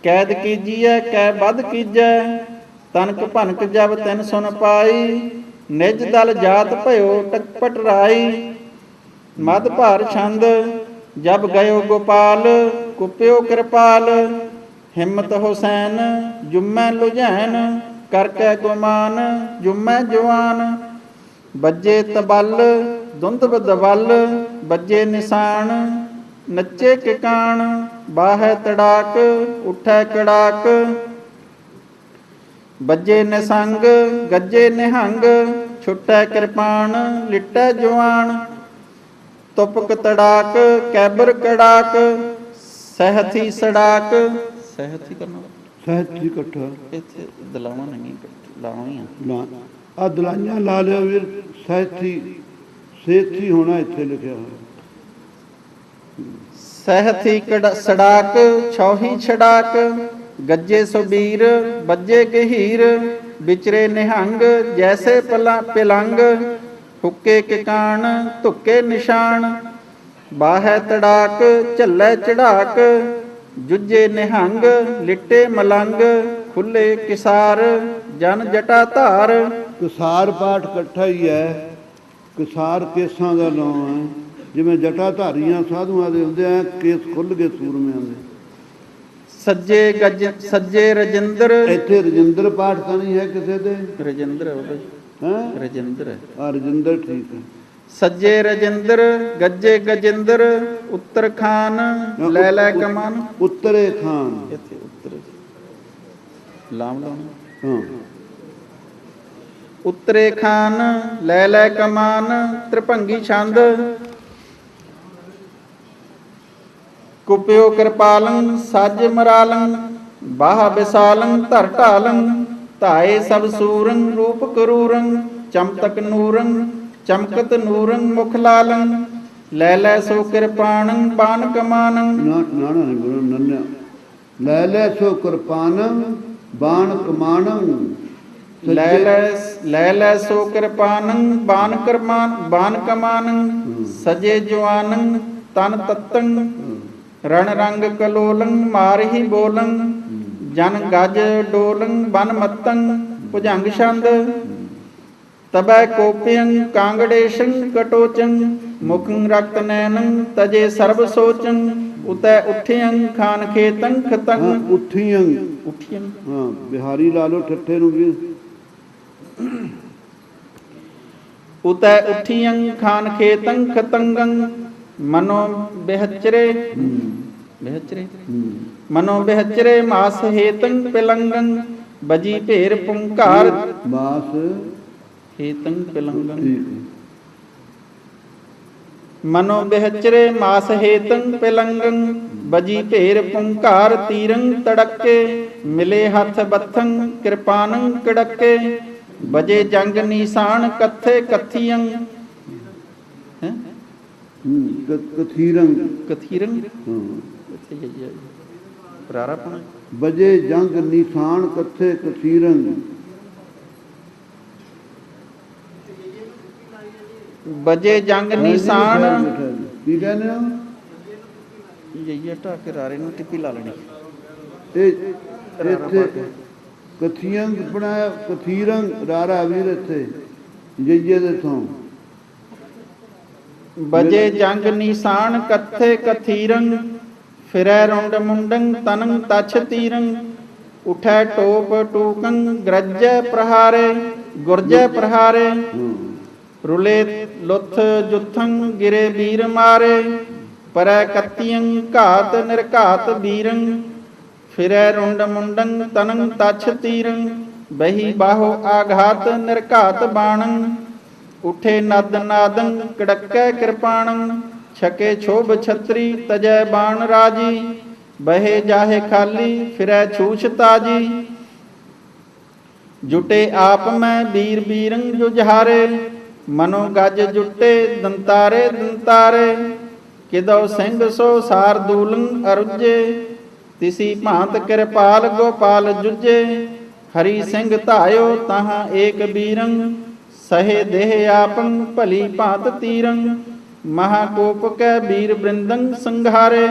ਕੈਦ ਕੀਜੀਐ ਕੈ ਬਧ ਕੀਜੈ। ਤਨਕ ਭਨਕ ਜਬ ਤਿਨ ਸੁਨ ਪਾਈ ਨਿਜ ਦਲ ਜਾਤ ਭਇਓ ਪਟਰਾਈ। ਮਦ ਭਾਰ ਛੰਦ ਜਬ ਗਇਓ ਗੋਪਾਲ ਕੁਪਿਓ ਕਿਰਪਾਲ। ਹਿੰਮਤ ਹੁਸੈਨ ਜੁਮੈ ਲੁਝੈਨ ਕਰਕੇ ਗੁਮਾਨ ਜੁਮੈ ਜਵਾਨ। ਬੱਜੇ ਤਬਲ ਦੁੰਦਬ ਦਵਲ ਬੱਜੇ ਨਿਸ਼ਾਨ ਨੱਚੇ ਕਿਕਾਣ। ਬਾਹੈ ਤੜਾਕ ਉਠੈ ਕੜਾਕ ਬੱਜੇ ਨਿਸੰਗ ਗੱਜੇ ਨਿਹੰਗ। ਛੁਟੈ ਕਿਰਪਾਨ ਲਿਟੈ ਜਵਾਨ। ਤੁਪਕ ਤੜਾਕ ਕੈਬਰ ਕੜਾਕ ਸਹਿਥੀ ਸੜਾਕ। ਸਹਿਥੀ ਕਰਨਾ ਸਹਿਤ ਜੀ ਇਕੱਠਾ ਇੱਥੇ ਦਲਾਵਾਂ ਨਹੀਂ ਲਾਵਾਂ ਲਾ ਆ ਦਲਾਈਆਂ ਲਾ ਲਿਓ ਵੀਰ। ਸਹਿਥੀ ਸੇਥੀ ਹੋਣਾ ਇੱਥੇ ਲਿਖਿਆ ਹੋਇਆ। ਸਹਿਥੀ ਸੜਾਕ ਛੌਹੀ ਛੜਾਕ ਗੱਜੇ ਸੁਬੀਰ ਬੱਜੇ ਗਹੀਰ। ਵਿਚਰੇ ਨਿਹੰਗ ਜੈਸੇ ਪਿਲੰਗ ਹੁੱਕੇ ਕਿਕਾਣ ਧੁੱਕੇ ਨਿਸ਼ਾਨ। ਬਾਹੈ ਤੜਾਕ ਝੱਲੇ ਚੜਾਕ ਜੁਝੇ ਨਿਹੰਗ ਲਿਟੇ ਮਲੰਗ। ਖੁੱਲੇ ਕਿਸਾਰ ਜਨ ਜਟਾ ਧਾਰ। ਕਿਸਾਰ ਪਾਠ ਇਕੱਠਾ ਹੀ ਹੈ। ਕਿਸਾਰ ਕੇਸਾਂ ਦਾ ਨਾਮ ਹੈ। ਜਿਵੇਂ ਜਟਾ ਧਾਰੀਆਂ ਸਾਧੂਆਂ ਦੇ ਹੁੰਦੇ ਆ ਕੇਸ ਖੁੱਲ੍ਹ ਗਏ ਸੂਰਮਿਆਂ ਦੇ। ਸੱਜੇ ਰਜਿੰਦਰ। ਇੱਥੇ ਰਜਿੰਦਰ ਪਾਠ ਤਾਂ ਨਹੀਂ ਹੈ ਕਿਸੇ ਦੇ। ਰਜਿੰਦਰ ਹੈ ਰਜਿੰਦਰ ਆ ਰਜਿੰਦਰ ਠੀਕ ਹੈ। ਸੱਜੇ ਰਜਿੰਦਰ ਗੱਜੇ ਗਜਿੰਦਰ। ਉੱਤਰ ਖਾਨ ਲੈ ਲੈ ਕਮਾਨ। ਉੱਤਰੇ ਖਾਨ ਇੱਥੇ ਉੱਤਰ ਲਾਮ ਲਾਉਣਾ। ਹਾਂ ਉੱਤਰੇ ਖਾਨ ਲੈ ਲੈ ਕਮਾਨ। ਤ੍ਰਿਭੰਗੀ ਛੰਦ ਕੁਪਿਓ ਕਿਰਪਾਲੰ ਸੱਜ ਮਰਾਲੰ ਬਾਹ ਵਿਸਾਲੰ ਧਰ ਢਾਲੰ। ਧਾਏ ਸਭ ਸੂਰੰ ਰੂਪ ਕਰੂਰੰ ਚਮਤਕ ਨੂਰੰ ਚਮਕਤ ਨੂਰੰ ਮੁਖ ਲਾਲੰ ਲੈ ਲੈ ਸੋ ਕਿਰਪਾਣੰ ਬਾਨ ਕਮਾਨੰ ਨਾ ਨਾ ਨਹੀਂ ਬੋਲੋ ਨੰਨਿਆ ਲੈ ਲੈ ਸੋ ਕਿਰਪਾਨੰ ਬਾਣ ਕਮਾਣੰ ਲੈ ਲੈ ਸੋ ਕਿਰਪਾਨੰ ਬਾਨ ਕਮਾਨੰ ਸਜੇ ਜਵਾਨੰ ਤਨ ਤਤੰ ਰਣ ਰੰਗ ਕਲੋਲੰ ਮਾਰਹੀ ਬੋਲੰ ਜਨ ਗਜ ਡੋਲੰ ਬਨ ਮਤੰ ਭੁਜੰਗ ਛੰਦ ਤਬੈ ਕੋਪਿਯੰ ਕਾਂਗੜੇਸ਼ੰ ਕਟੋਚੰ ਮੁਖੰ ਰਕਤ ਨੈਨੰ ਤਜੇ ਸਰਬ ਸੋਚੰ ਉਤੈ ਉੱਠਿਯੰ ਖਾਨ ਖੇਤੰ ਖਤੰ ਉੱਠੀਆਂ ਉੱਠਿਯੰ ਹਾਂ ਬਿਹਾਰੀ ਲਾ ਲੋ ਠੱਠੇ ਨੂੰ ਵੀ ਉਤੈ ਉੱਠਿਯੰ ਖਾਨ ਖੇਤੰ ਖਤੰਗੰ ਮਨੋ ਬਿਹਚਰੇ ਮਨੋ ਬਿਹਚਰੇ ਮਾਸ ਹੇਤੰ ਪਿਲੰਗੰ ਬਜੀ ਭੇਰ ਪੁੰਕਾਰ ਬਾਸ ਹੇਤੰ ਪਿਲੰਗੰ ਠੀਕ ਮਨੋ ਬਿਹਚਰੇ ਮਾਸ ਹੇਤੰ ਪਿਲੰਗੰ ਬਜੀ ਭੇਰ ਪੁੰਕਾਰ ਤੀਰੰ ਤੜਕੇ ਮਿਲੇ ਹੱਥ ਬੱਥੰ ਕਿਰਪਾਨੰ ਕੜਕੇ ਬਜੇ ਜੰਗ ਨੀਸਾਨ ਕੱਥੇ ਕੱਥੀਯੰ ਹੈ ਕਥੀਰੰ ਕਥੀਰੰ ਹਾਂ ਇੱਥੇ ਜਾਈਏ ਪ੍ਰਾਰਪਣ ਬਜੇ ਜੰਗ ਨਿਸ਼ਾਨ ਕੱਥੇ ਕਥੀਰੰ ਬਜੇ ਜੰਗ ਨੀਸਾਨ ਕੀ ਕਹਿੰਦੇ ਹੋ ਜਾਈਏ ਢਾ ਕੇ ਰਾਰੇ ਨੂੰ ਟਿੱਪੀ ਲਾ ਲੈਣੀ ਇਹ ਇੱਥੇ ਕਥੀਰੰ ਬਣਾਇਆ ਕਥੀਰੰ ਰਾਰਾ ਵੀਰ ਇੱਥੇ ਜਈਏ ਦੇ ਤੋਂ ਬਜੇ ਜੰਗ ਨੀਸਾਨ ਕੱਥੇ ਕਥੀਰੰ ਫਿਰੈ ਰੁੰਡ ਮੁੰਡੰ ਤਨੰ ਤਛ ਤੀਰੰ ਉਠੈ ਟੋਪ ਟੂਕੰ ਗਰਜੈ ਪ੍ਰਹਾਰੇ ਗੁਰਜੈ ਪ੍ਰਹਾਰੇ ਰੁਲੇ ਲੁੱਥ ਜੁਥੰ ਗਿਰੇ ਵੀਰ ਮਾਰੇ ਪਰੈ ਕੱਤੀਯੰ ਘਾਤ ਨਿਰਘਾਤ ਵੀਰੰ ਫਿਰੈ ਰੁੰਡ ਮੁੰਡੰ ਤਨੰ ਤਛ ਤੀਰੰ ਬਹੀ ਬਾਹੋ ਆਘਾਤ ਨਿਰਘਾਤ ਬਾਣੰ ਉਠੇ ਨਦ ਨਾਦੰ ਕੜਕੈ ਕਿਰਪਾਣੰ ਛਕੇ ਛੋਭ ਛਤਰੀ ਤਜੈ ਬਾਣ ਰਾਜੀ ਬਹੇ ਜਾਹੇ ਖਾਲੀ ਫਿਰੈ ਛੂਛ ਤਾਜੀ ਜੁਟੇ ਆਪ ਮੈਂ ਵੀਰ ਬੀਰੰ ਜੁਝਾਰੇ ਮਨੋ ਗਜ ਜੁਟੇ ਦੰਤਾਰੇ ਦੰਤਾਰੇ ਕਿਦੋ ਸਿੰਘ ਸੋ ਸਾਰ ਦੂਲੰ ਅਰੁਜੇ ਤਿਸੀ ਭਾਂਤ ਕਿਰਪਾਲ ਗੋਪਾਲ ਜੁਜੇ ਹਰੀ ਸਿੰਘ ਧਾਇਓ ਤਹਾਂ ਏਕ ਬੀਰੰ ਸਹੇ ਦੇਹ ਆਪੰ ਭਲੀ ਭਾਂਤ ਤੀਰੰ ਮਹਾਕੋਪ ਕੈ ਵੀਰ ਬ੍ਰਿੰਦੰ ਸੰਘਾਰੇ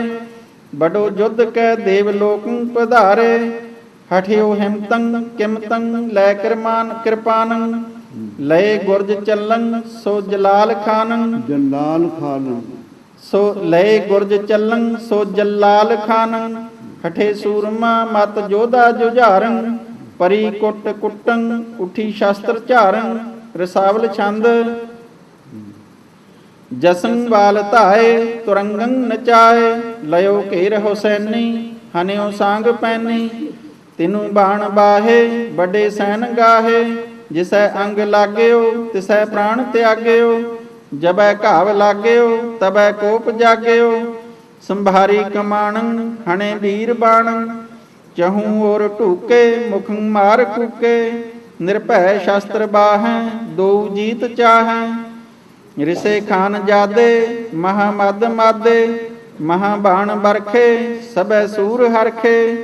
ਬਡੋ ਜੁਧ ਕੈ ਦੇਵ ਲੋਕੰ ਪਧਾਰੇ ਹਠਿਓ ਹਿਮਤੰ ਕਿਮਤੰ ਲੈ ਕਿਰਪਾਨੰ ਲਏ ਗੁਰਜ ਚੱਲੰ ਸੋ ਜਲਾਲ ਖਾਨੰ ਜਲਾਲ ਖਾਨ ਸੋ ਲਏ ਗੁਰਜ ਚੱਲੰ ਸੋ ਜਲਾਲ ਖਾਨੰ ਹਠੇ ਸੂਰਮਾ ਮਤ ਜੋਧਾ ਜੁਝਾਰੰ ਪਰੀ ਕੁੱਟ ਕੁੱਟੰ ਉਠੀ ਸ਼ਸਤਰ ਝਾਰੰ ਰਸਾਵਲ ਛੰਦ ਜਸਨ ਵਾਲ ਧਾਏ ਤੁਰੰਗੰ ਨਚਾਏ ਲਿਓ ਘੇਰ ਹੁਸੈਨੀ ਹਨਿਓ ਸਾੰਗ ਪੈਨੀ ਤਿਨੂ ਬਾਣ ਬਾਹੇ ਵੱਡੇ ਸੈਨ ਗਾਹੇ ਜਿਸੈ ਅੰਗ ਲਾਗਿਓ ਤਿਸੈ ਪ੍ਰਾਣ ਤਿਆਗਿਓ ਜਬੈ ਘਾਵ ਲਾਗਿਓ ਤਬੈ ਕੋਪ ਜਾਗਿਓ ਸੰਭਾਰੀ ਕਮਾਣੰ ਹਣੇ ਵੀਰ ਬਾਣੰ ਚਹੂ ਔਰ ਢੂਕੇ ਮੁਖੰ ਮਾਰ ਕੂਕੇ ਨਿਰਭੈ ਸ਼ਸਤਰ ਬਾਹੈ ਦੋ ਜੀਤ ਚਾਹੈ ਰਿਸੇ ਖਾਨ ਜਾਦੇ ਮਹਾਮਦ ਮਾਦੇ ਮਹਾਬਾਣ ਬਰਖੇ ਸਭੈ ਸੂਰ ਹਰਖੇ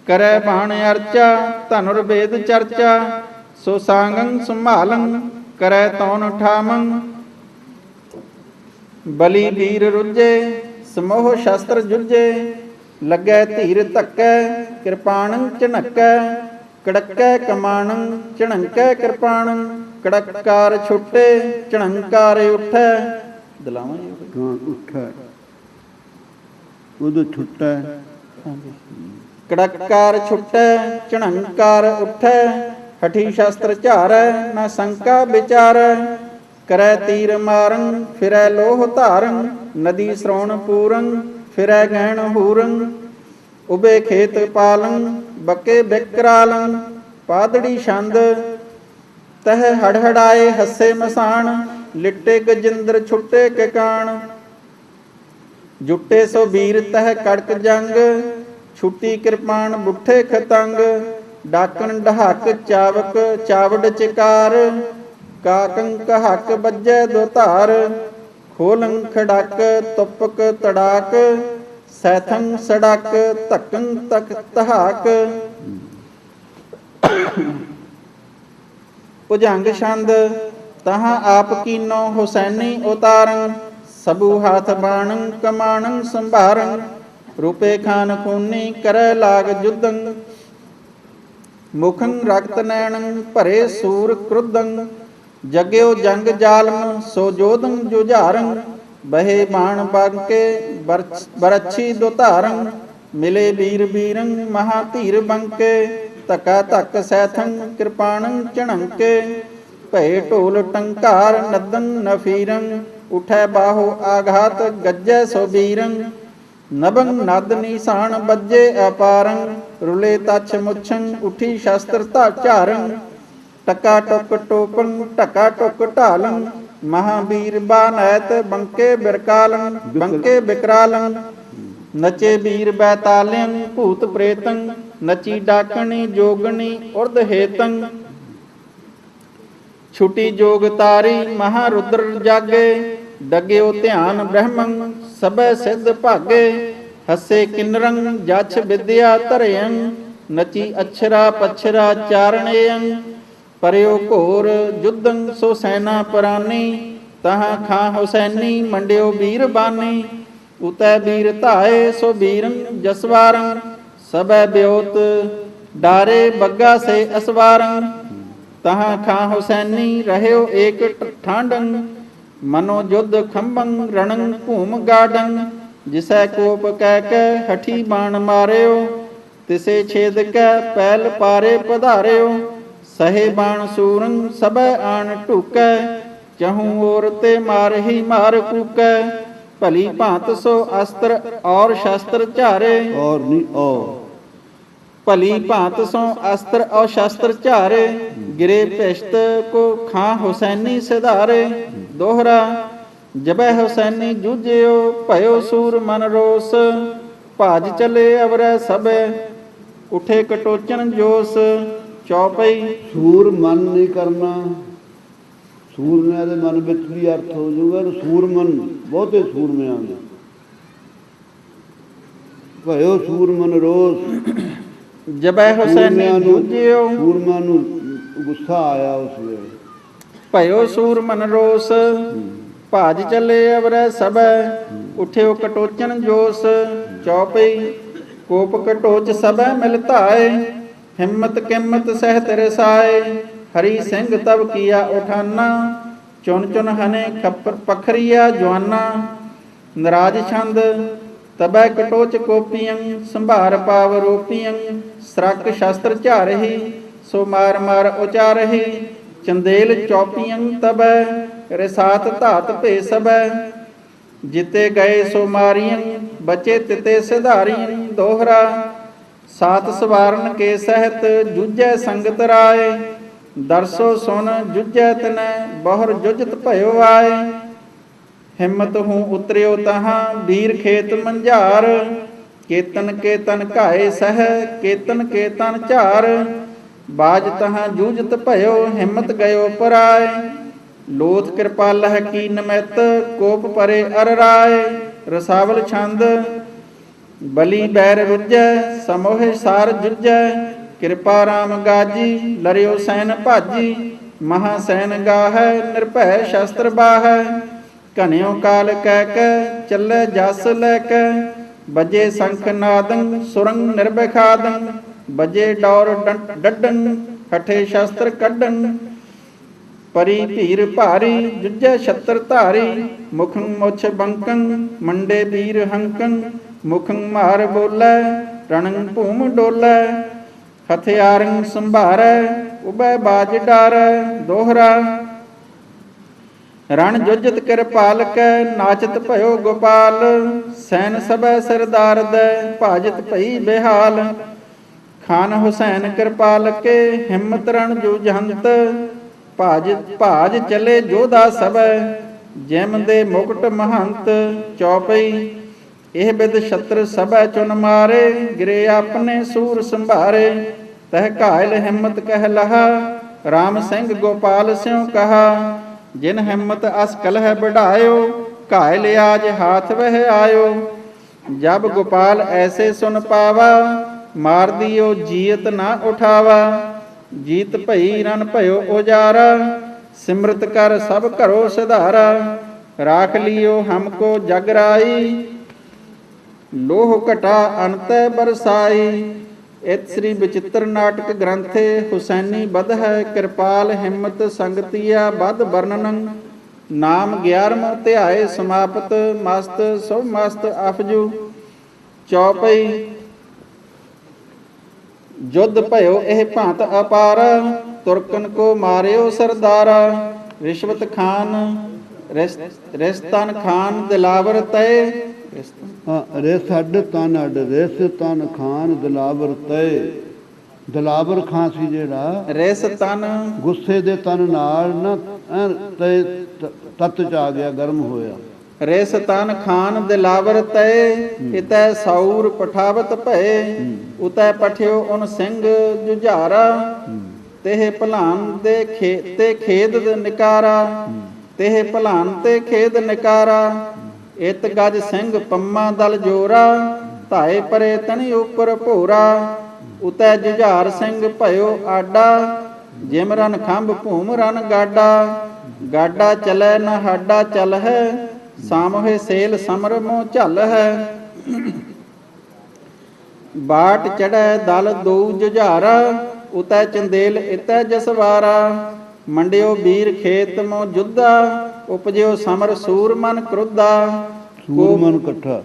ਕਰੈ ਬਾਣ ਅਰਚਾ ਧਨੁਰ ਵੇਦ ਚਰਚਾ ਸੋ ਸਾੰਗੰ ਸੰਭਾਲੰ ਕਰੈ ਤੌਨ ਠਾਮੰ ਬਲੀ ਵੀਰ ਰੁਜੇ ਸਮੋਹ ਸ਼ਸਤਰ ਜੁਜੇ ਲੱਗੈ ਧੀਰ ਧੱਕੈ ਕਿਰਪਾਣੰ ਝਣਕੈ ਕੜਕੈ ਕਮਾਣੰ ਝਣਕੈ ਕਿਰਪਾਣੰ ਕੜਕਾਰ ਛੁੱਟੇ ਝਣੰਕਾਰ ਉਠੈ ਦਲਾਵਾਂ ਜੀ ਕਾਂ ਉੱਠੈ ਉਦੋਂ ਛੁੱਟੈ ਕੜਕਾਰ ਛੁੱਟੈ ਝਣੰਕਾਰ ਉਠੈ ਹਠੀ ਸ਼ਸਤਰ ਝਾਰੈ ਨਾ ਸੰਕਾ ਵਿਚਾਰੈ ਕਰੈ ਤੀਰ ਮਾਰੰ ਫਿਰੈ ਲੋਹ ਧਾਰੰ ਨਦੀ ਸਰੋਣ ਪੂਰੰ ਫਿਰੈ ਗਹਿਣ ਹੂਰੰ ਉਬੇ ਖੇਤ ਪਾਲੰ ਬੱਕੇ ਬਿਕਰਾਲੰ ਪਾਦੜੀ ਛੰਦ ਤਹ ਹੜਹੜਾਏ ਹੱਸੇ ਮਸਾਣ ਲਿੱਟੇ ਗਜਿੰਦਰ ਛੁੱਟੇ ਕਕਾਣ ਜੁੱਟੇ ਸੋ ਵੀਰ ਤਹ ਕੜਕ ਜੰਗ ਛੁੱਟੀ ਕਿਰਪਾਨ ਬੁੱਠੇ ਖਤੰਗ ਡਾਕਣ ਡਹਾਕ ਚਾਵਕ ਚਾਵੜ ਚਿਕਾਰ, ਕਾਕੰ ਕਹਕ ਬੱਜੈ ਦੋ ਧਾਰ, ਖੋਲੰ ਖੜਕ ਤੁਪਕ ਤੜਾਕ, ਸੈਥੰ ਸੜਕ ਧਕੰ ਤਕ ਤਹਾਕ। ਭੁਜੰਗ ਛੰਦ ਤਹਾਂ ਆਪ ਕੀਨੋ ਹੁਸੈਨੀ ਉਤਾਰੰ, ਸਬੂ ਹਾਥ ਬਾਣੰ ਕਮਾਣੰ ਸੰਭਾਰੰ, ਰੂਪੇ ਖਾਨ ਖੂਨੀ ਕਰੈ ਲਾਗ ਜੁਦੰ, ਮੁਖੰ ਰਕਤ ਨੈਣੰ ਭਰੇ ਸੂਰ ਕ੍ਰੁਦੰ, ਜਗਿਓ ਜੰਗ ਜਾਲਮ ਸੋ ਜੋਧੰ ਜੁਝਾਰੰ, ਬਹੇ ਬਾਣ ਬਾਂਕੇ ਬਰਛੀ ਦੁਧਾਰੰ, ਮਿਲੇ ਵੀਰ ਬੀਰੰ ਮਹਾ ਧੀਰ ਬੰਕੇ, ਧਕਾ ਧਕ ਸੈਥੰ ਕਿਰਪਾਣੰ ਚਣੰਕੇ, ਭਏ ਢੋਲ ਟੰਕਾਰ ਨਦੰ ਨਫੀਰੰ, ਉਠੈ ਬਾਹੋ ਆਘਾਤ ਗੱਜੈ ਸੋ ਬੀਰੰ, ਨਭੰ ਨਦ ਨੀਸਾਨ ਬੱਜੇ ਅਪਾਰੰ, ਰੁਲੇ ਤਛ ਮੁਛੰ ਉਠੀ ਸ਼ਸਤਰ ਧਾ ਝਾਰੰ, ਟਕਾ ਟੁਕ ਟੋਪੰ ਢਕਾ ਟੁਕ ਢਾਲੰ, ਮਹਾਬੀਰ ਬਾਨੈਤ ਬੰਕੇ ਬਿਰਕਾਲੰ ਬੰਕੇ ਬਿਕਰਾਲੰ, ਨਚੇ ਵੀਰ ਬੈਤਾਲਿਅੰ ਭੂਤ ਪ੍ਰੇਤੰ, ਨਚੀ ਡਾਕਣੀ ਜੋਗਣੀ ਉਰਧ ਹੇਤੰ, ਛੁਟੀ ਜੋਗ ਤਾਰੀ ਮਹਾਰੁਦਰ ਜਾਗੇ, ਡਗਿਓ ਧਿਆਨ ਬ੍ਰਹਮੰ ਸਭੈ ਸਿੱਧ ਭਾਗੇ, ਹੱਸੇ ਕਿਨਰੰ ਜਛ ਵਿਦਿਆ ਧਰਿਅੰ, ਨਚੀ ਅਛਰਾ ਪਛਰਾ ਚਾਰਣੇਯੰ, ਪਰਿਓ ਘੋਰ ਜੁਦੰ ਸੋ ਸੈਨਾ ਪਰਾਨੀ, ਤਹਾਂ ਖਾਂ ਹੁਸੈਨੀ ਮੰਡਿਓ ਵੀਰ ਬਾਨੀ, ਉਤੈ ਵੀਰ ਧਾਏ ਸੋ ਵੀਰੰ ਜਸਵਾਰੰ, ਸਭੈ ਬਿਓਤ ਡਾਰੇ ਬੱਗਾ ਸੇ ਅਸਵਾਰੰ, ਤਹਾਂ ਖਾਂ ਹੁਸੈਨੀ ਰਹਿਓ ਏਕ ਠਾਂਡੰ, ਮਨੋ ਜੁਧ ਖੰਭੰ ਰਣੰ ਭੂਮ ਗਾਡੰ, ਜਿਸੈ ਕੋਪ ਕਹਿ ਕੇ ਹਠੀ ਬਾਣ ਮਾਰਿਓ, ਤਿਸੇ ਛੇਦ ਕੈ ਪੈਲ ਪਾਰੇ ਪਧਾਰਿਓ, ਸਹੇ ਬਾਣ ਸੂਰੰ ਸਭੈ ਆਣ ਢੂਕੈ, ਚਹੂੰ ਓਰ ਤੇ ਮਾਰਹੀ ਮਾਰ ਕੂਕੈ, ਭਲੀ ਭਾਂਤ ਸੋ ਅਸਤਰ ਔਰ ਸ਼ਸਤਰ ਝਾਰੇ, ਔਰ ਨਹੀਂ ਔਰ ਭਲੀ ਭਾਂਤ ਸੋ ਅਸਤਰ ਔਰ ਸ਼ਸਤਰ ਝਾਰੇ, ਗਿਰੇ ਭਿਸ਼ਤ ਕੋ ਖਾਂ ਹੁਸੈਨੀ ਸਿਧਾਰੇ, ਦੋਹਰਾ ਜਬੈ ਹੁਸੈਨੀ ਜੂਝਿਓ ਭਇਓ ਸੂਰ ਮਨ ਰੋਸ, ਭਾਜ ਚਲੇ ਅਵਰੈ ਸਭੈ ਉਠੇ ਕਟੋਚਨ ਜੋਸ, ਚੌਪਈ ਸੂਰ ਮਨ ਨਹੀਂ ਕਰਨਾ, ਸੂਰਮਿਆਂ ਦੇ ਮਨ ਵਿੱਚ ਵੀ ਅਰਥ ਹੋ ਜਾਊਗਾ, ਸੂਰਮਨ ਬਹੁਤੇ ਸੂਰਮਿਆਂ ਦੇ, ਭਇਓ ਸੂਰਮਨ ਰੋਸ, ਜਬੈ ਹੁਸੈਨੀ ਜੂਝਿਓ ਸੂਰਮਿਆਂ ਨੂੰ ਗੁੱਸਾ ਆਇਆ ਉਸ ਵੇਲੇ, ਭਇਓ ਸੂਰ ਮਨ ਰੋਸ, ਭਾਜ ਚੱਲੇ ਅਵਰੈ ਸਭੈ ਉਠਿਓ ਕਟੋਚਨ ਜੋਸ, ਚੌਪਈ ਕੋਪ ਕਟੋਚ ਸਭੈ ਮਿਲ ਧਾਏ, ਹਿੰਮਤ ਕਿੰਮਤ ਸਹਿਤ ਰਸਾਏ, ਹਰੀ ਸਿੰਘ ਤਬ ਕੀਆ ਉਠਾਨਾ, ਚੁਨ ਚੁਨ ਹਨੇ ਖੱਪਰ ਪਖਰੀਆ ਜਵਾਨਾ, ਨਰਾਜ ਛੰਦ ਤਬੈ ਕਟੋਚ ਕੋਪੀਅੰ, ਸੰਭਾਰ ਪਾਵ ਰੋਪੀਅੰ, ਸਰਕ ਸ਼ਸਤਰ ਝਾਰਹੀ ਸੋ ਮਾਰ ਮਾਰ ਉਚਾਰਹੀ, ਚੰਦੇਲ ਚੌਪੀਅੰ ਤਬੈ ਰਸਾਤ ਧਾਤ ਭੇ ਸਭੈ, ਜਿਤੇ ਗਏ ਸੋ ਮਾਰੀਅੰ ਬਚੇ ਤਿਤੇ ਸਿਧਾਰੀਅੰ, ਦੋਹਰਾ ਸਾਤ ਸਵਾਰਨ ਕੇ ਸਹਿਤ ਜੂਝੈ ਸੰਗਤ ਰਾਏ, ਦਰਸੋ ਸੁਨ ਜੁਝੈ ਤਨੈ ਬਹੁਰ ਜੁਝਤ ਭਇਓ ਆਏ, ਹਿੰਮਤ ਹੂੰ ਉਤਰਿਓ ਤਹਾਂ ਵੀਰ ਖੇਤ ਮੰਝਾਰ, ਕੇਤਨ ਕੇ ਤਨ ਘਾਏ ਸਹਿ ਕੇਤਨ ਕੇ ਤਨ ਝਾਰ, ਬਾਜ ਤਹਾਂ ਜੂਝਤ ਭਇਓ ਹਿੰਮਤ ਗਇਓ ਪਰਾਏ, ਲੋਥ ਕਿਰਪਾਲਹਿ ਕੀ ਨਮਿਤ ਕੋਪ ਪਰੇ ਅਰ ਰਾਏ, ਰਸਾਵਲ ਛੰਦ ਬਲੀ ਬੈਰ ਰੁੱਜੈ ਸਮੋਹਿ ਸਾਰ ਜੁਝੈ, ਕਿਰਪਾ ਰਾਮ ਗਾਜੀ ਲਰਿਓ ਸੈਨ ਭਾਜੀ, ਮਹਾ ਸੈਨ ਗਾਹੈ ਨਿਰਭੈ ਸ਼ਸਤਰ ਬਾਹੈ, ਘਨਿਓ ਕਾਲ ਕਹਿ ਕੇ ਚੱਲੇ ਜਸ ਲੈ ਕੇ, ਬਜੇ ਸੰਖ ਨਾਦੰ ਸੁਰੰਗ ਨਿਰਭੈਖਾਦੰ, ਬਜੇ ਡੌਰ ਡੱਡੰ ਹਠੇ ਸ਼ਸਤਰ ਕੱਢੰ, ਪਰੀ ਭੀਰ ਭਾਰੀ ਜੁਝੈ ਛਤਰ ਧਾਰੀ, ਮੁਖੰ ਮੁਛ ਬੰਕੰ ਮੰਡੇ ਵੀਰ ਹੰਕੰ, ਮੁਖੰ ਮਾਰ ਬੋਲੇ ਰਣੰ ਭੂਮ ਡੋਲੇ, ਹਥਿਆਰੰ ਸੰਭਾਰੈ ਉਬੈ ਬਾਜ ਡਾਰੈ, ਦੋਹਰਾ ਰਣ ਜੁਝਤ ਕਿਰਪਾਲ ਕੈ ਨਾਚਤ ਭਇਓ ਗੋਪਾਲ, ਸੈਨ ਸਭੈ ਸਰਦਾਰ ਦੈ ਭਾਜਤ ਭਈ ਬਿਹਾਲ, ਖਾਨ ਹੁਸੈਨ ਕਿਰਪਾਲ ਕੇ ਹਿੰਮਤ ਰਣ ਜੂਝੰਤ, ਭਾਜ ਚਲੇ ਜੋਧਾ ਸਭੈ ਜਿਮ ਦੇ ਮੁਕਟ ਮਹੰਤ, ਚੌਪਈ ਇਹ ਬਿਦ ਛਤਰ ਸਭੈ ਚੁਨ ਮਾਰੇ, ਗਿਰੇ ਆਪਣੇ ਸੂਰ ਸੰਭਾਰੇ, तह घायल हिम्मत कह लहा, राम सिंह गोपाल स्यों कहा। जिन हिम्मत अस कलह बढ़ायो, घायल आज हाथ वह आयो। जब गोपाल ऐसे सुन पावा, मार दियो जीत ना उठावा। जीत भई रन भयो उजारा, सिमरत कर सब करो सुधारा। राख लियो हमको जगराई, लोह घटा अंत बरसाई। इत श्री विचित्र नाटक ग्रंथे हुसैनी बध है, कृपाल हिम्मत संगतिया बद वर्णन। नाम 11वां अध्याय समाप्त। मस्त शुभ मस्त अफजू। चौपई युद्ध भयो एह भांत अपार, तुर्कन को मारियो सरदारा। रिश्वत खान रिश्तन खान दिलावर तय। ਰਿਸ ਅੱਡ ਤਨ ਅੱਡ, ਰਿਸ ਤਨ ਖਾਨ ਦਿਲਾਵਰ ਤਏ। ਦਿਲਾਵਰ ਖਾਂ ਸੀ ਜਿਹੜਾ, ਰਿਸ ਤਨ ਗੁੱਸੇ ਦੇ ਤਨ ਨਾਲ ਨਾ ਤਏ ਤਤ ਚ ਆ ਗਿਆ, ਗਰਮ ਹੋਇਆ। ਰਿਸ ਤਨ ਖਾਨ ਦਿਲਾਵਰ ਤਏ, ਇਤੈ ਸੌਰ ਪਠਾਵਤ ਭਏ। ਉਤੈ ਪਠਿਓ ਉਨ ਸਿੰਘ ਜੁਝਾਰਾ, ਤੇਹ ਭਲਾਨ ਦੇ ਤੇ ਖੇਦ ਨਿਕਾਰਾ। ਤੇਹ ਭਲਾਨ ਤੇ ਖੇਦ ਨਿਕਾਰਾ। ਇਤ ਗਜ ਸਿੰਘ ਪੰਮਾ ਦਲ ਜੋਰਾ, ਧਾਏ ਪਰੇ ਤਣੀ ਉਪਰ ਭੋਰਾ। ਉਤੈ ਜੁਝਾਰ ਸਿੰਘ ਭਇਓ ਆਡਾ, ਜਿਮ ਰਨ ਖੰਭ ਭੂਮ ਰਨ ਗਾਡਾ। ਗਾਡਾ ਚਲੈ ਨ ਹਾਡਾ ਚਲ ਹੈ, ਸਾਮੋਹੇ ਸੇਲ ਸਮਰ ਮੋ ਝਲ ਹੈ। ਬਾਟ ਚੜੈ ਦਲ ਦੋ ਜੁਝਾਰਾ, ਉਤੈ ਚੰਦੇਲ ਇਤੈ ਜਸਵਾਰਾ। ਮੰਡਿਓ ਵੀਰ ਖੇਤ ਮੋ ਜੁੱਧਾ, ਉਪਜਿਓ ਸਮਰ ਸੂਰ ਮਨ ਕ੍ਰੋਧਾ। ਸੂਰ ਮਨ ਇਕੱਠਾ।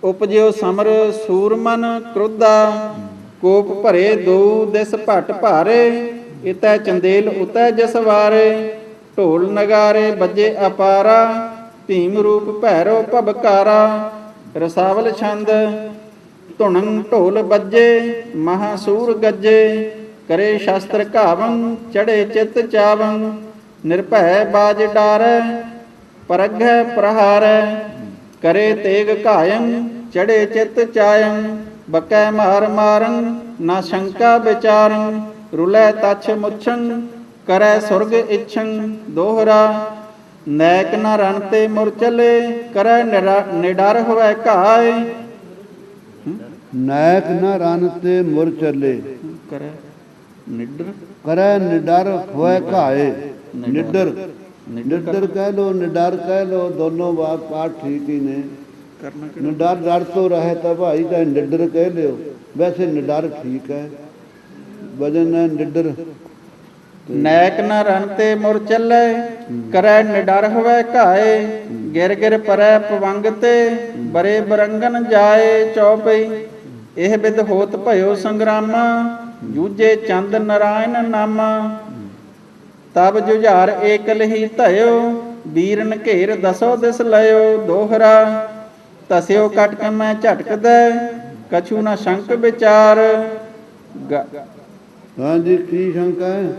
ਉਪਜਿਓ ਸਮਰ ਸੂਰ ਮਨ ਕ੍ਰੋਧਾ। ਕੋਪ ਭਰੇ ਦੋ ਦਿਸ ਭਟ ਭਾਰੇ, ਇਤੈ ਚੰਦੇਲ ਉਤੈ ਜਸਵਾਰੇ। ਢੋਲ ਨਗਾਰੇ ਬੱਜੇ ਅਪਾਰਾ, ਭੀਮ ਰੂਪ ਭੈਰੋ ਭਬਕਾਰਾ। ਰਸਾਵਲ ਛੰਦ ਧੁਣੰ ਢੋਲ ਬੱਜੇ, ਮਹਾਸੂਰ ਗੱਜੇ। ਕਰੇ ਸ਼ਸਤਰ ਘਾਵੰ, ਚੜੇ ਚਿਤ ਚਾਵੰ। ਨਿਰਭੈ ਬਾਜ ਡਾਰੈ, ਪਰਗੈ ਪ੍ਰਹਾਰੈ। ਕਰੇ ਤੇਗ ਘਾਇੰ, ਚੜੇ ਚਿਤ ਚਾਇੰ। ਬਕੈ ਮਾਰ ਮਾਰੰ, ਨਾ ਸ਼ੰਕਾ ਵਿਚਾਰੰ। ਰੁਲੈ ਤਛ ਮੁਛੰ, ਕਰੈ ਸੁਰਗ ਇੱਛੰ। ਦੋਹਰਾ ਨੈਕ ਨ ਰਨ ਤੇ ਮੁਰ ਚਲੇ, ਕਰੈ ਨਿਡਰ ਹੋਵੈ ਘਾਇ। ਨਾਇਕ ਨਾ ਰਨ ਤੇ ਮੁਰ ਚੱਲੇ, ਕਰੈ ਨਿਡਰ ਕਰੈ ਨਿਡਰ ਹੋਏ ਘਾਏ। ਨਿਡਰ ਨਿਡਰ ਕਹਿ ਲੋ, ਨਿਡਰ ਕਹਿ ਲੋ, ਦੋਨੋਂ ਬਾਤ ਪਾਠ ਠੀਕ ਹੀ ਨੇ। ਕਰਨਾ ਨਿਡਰ ਡਰ ਤੋਂ ਰਹੇ ਤਾਂ ਭਾਈ ਚਾਹੇ ਨਿਡਰ ਕਹਿ ਲਿਓ, ਵੈਸੇ ਨਿਡਰ ਠੀਕ ਹੈ। ਵਜਨ ਹੈ ਨਿਡਰ। ਨੈਕ ਨ ਰਨ ਤੇ ਮੁਰ ਚੱਲੇ, ਕਰੈ ਨਿਡਰ ਹੋਵੈ ਘਾਏ। ਗਿਰ ਗਿਰ ਪਰੈ ਪਵੰਗ ਤੇ, ਬਰੇ ਬਰੰਗਨ ਜਾਏ। ਚੌਪਈ ਇਹ ਬਿਦ ਹੋਤ ਭਇਓ ਸੰਗਰਾਮਾ, ਜੂਝੇ ਚੰਦ ਨਰਾਇਣ ਨਾਮਾ। ਤਬ ਜੁਝਾਰ ਏਕਲ ਹੀ ਧਇਓ, ਵੀਰਨ ਘੇਰ ਦਸੋ ਦਿਸ ਲਇਓ। ਦੋਹਰਾ ਤਸਿਓ ਕਟਕ ਮੈਂ ਝਟਕਦੈ, ਕਛੂ ਨਾ ਸ਼ੰਕ ਵਿਚਾਰ। ਹਾਂਜੀ ਕੀ ਸ਼ੰਕਾ ਹੈ?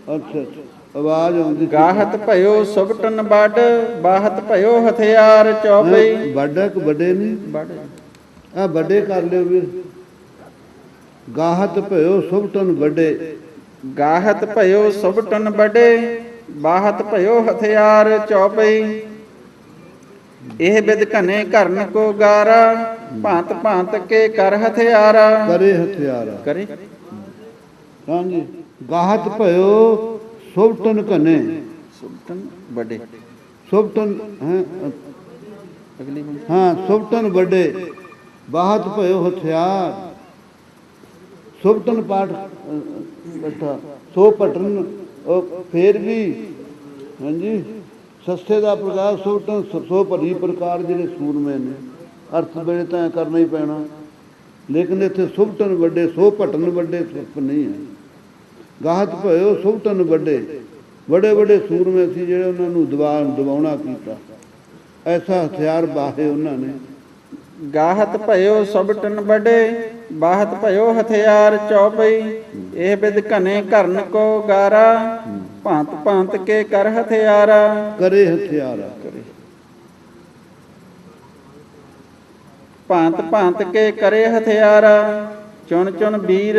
ਅੱਛਾ ਅੱਛਾ, ਆਵਾਜ਼ ਆਉਂਦੀ। ਗਾਹਤ ਭਇਓ ਸੁਭਟਨ ਵੱਡ, ਬਾਹਤ ਭਇਓ ਹਥਿਆਰ। ਚੌਪਈ ਵੱਡਾ ਕਿ ਵੱਡੇ ਨਹੀਂ? ਵੱਡ ਆ ਵੱਡੇ ਕਰ ਲਿਓ ਵੀਰ। ਗਾਹਤ ਭਇਓ ਸੁਭਟਨ ਵੱਡੇ। ਗਾਹਤ ਭਇਓ ਸੁਭਟਨ ਵੱਡੇ, ਬਾਹਤ ਭਇਓ ਹਥਿਆਰ। ਚੌਪਈ ਇਹ ਬਿਦ ਘਨੇ ਕਰਨ ਕੋ ਗਾਰਾ, ਭਾਂਤ ਭਾਂਤ ਕੇ ਕਰ ਹਥਿਆਰਾ। ਕਰੇ ਹਥਿਆਰਾ। ਕਰੇ ਹਾਂਜੀ ਗਾਹਤ ਭਇਓ ਸੁਭਟਨ ਘਨੇ। ਸੁਭਟਨ ਵੱਡੇ। ਸੁਭਟਨ ਹੈ ਅਗਲੀ ਹਾਂ, ਸੁਭਟਨ ਵੱਡੇ, ਬਾਹਤ ਭਇਓ ਹਥਿਆਰ। ਸੁਭਟਨ ਪਾਠ ਇਕੱਠਾ। ਸੋ ਭਟਨ ਫੇਰ ਵੀ ਹਾਂਜੀ ਸਸਤੇ ਦਾ ਪ੍ਰਕਾਸ਼। ਸੁਭਟਨ ਸੋ ਭਰੀ ਪ੍ਰਕਾਰ ਜਿਹੜੇ ਸੂਰਮੇ ਨੇ, ਅਰਥ ਵੇਲੇ ਤਾਂ ਕਰਨਾ ਹੀ ਪੈਣਾ। ਲੇਕਿਨ ਇੱਥੇ ਸੁਭਟਨ ਵੱਡੇ, ਸੋ ਭਟਨ ਵੱਡੇ ਸੁਭ ਨਹੀਂ ਹੈ। ਗਾਹਤ ਭਇਓ ਸੁਭਟਨ ਵੱਡੇ, ਬੜੇ ਬੜੇ ਸੂਰਮੇ ਸੀ ਜਿਹੜੇ ਉਹਨਾਂ ਨੂੰ ਦਬਾਉਣਾ ਕੀਤਾ। ਐਸਾ ਹਥਿਆਰ ਬਾਹੇ ਉਹਨਾਂ ਨੇ। ਗਾਹਤ ਭਇਓ ਸੁਭਟਨ ਵੱਡੇ, ਬਾਹਤ ਭਇਓ ਹਥਿਆਰ। ਚੌਪਈ ਇਹ ਬਿਦ ਘਨੇ ਕਰਨ ਕੋ ਗਾਰਾ, ਭਾਂਤ ਭਾਂਤ ਕੇ ਕਰ ਹਥਿਆਰਾ। ਕਰੇ ਹਥਿਆਰਾ। ਭਾਂਤ ਭਾਂਤ ਕੇ ਕਰੇ ਹਥਿਆਰਾ ਚੁਣ ਚੁਣ ਵੀਰ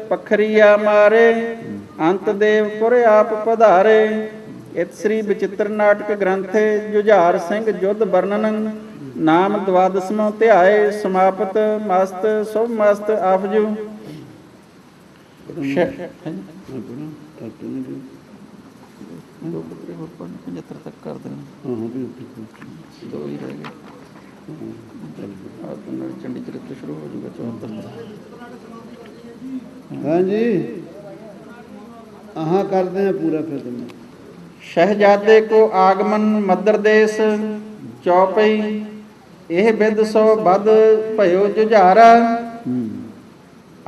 ਪਖਰੀਆ ਮਾਰੇ ਅੰਤ ਦੇਵਪੁਰ ਆਪ ਪਧਾਰੇ। ਇਤ ਸ੍ਰੀ ਬਚਿੱਤਰ ਨਾਟਕ ਗ੍ਰੰਥੇ ਜੁਝਾਰ ਸਿੰਘ ਜੁਧ ਵਰਣਨ ਨਾਮ ਦਵਾਦਸਮੋ ਧਿਆਏ ਸਮਾਪਤ ਮਸਤ ਸੁਭ ਮਸਤ ਆਫਜੂ। ਦੋ ਪੱਤਰੇ ਹੋਰ ਪੜ੍ਹਨ 75 ਤੱਕ ਕਰ ਦੇਣਾ। ਦੋ ਹੀ ਰਹਿ ਗਏ। ਚੰਡੀ ਚਰਿੱਤਰ ਸ਼ੁਰੂ ਹੋ ਜਾਊਗਾ 74 ਤੱਕ। ਹਾਂਜੀ ਆਹਾਂ ਕਰਦੇ ਆ ਪੂਰਾ ਫਿਰ ਤੁਮ। ਸ਼ਹਿਜ਼ਾਦੇ ਕੋ ਆਗਮਨ ਮਦਰ ਦੇਸ ਚੌਪਈ ਇਹ ਬਿਦ ਸੋ ਬਦ ਭਇਓ ਜੁਝਾਰਾ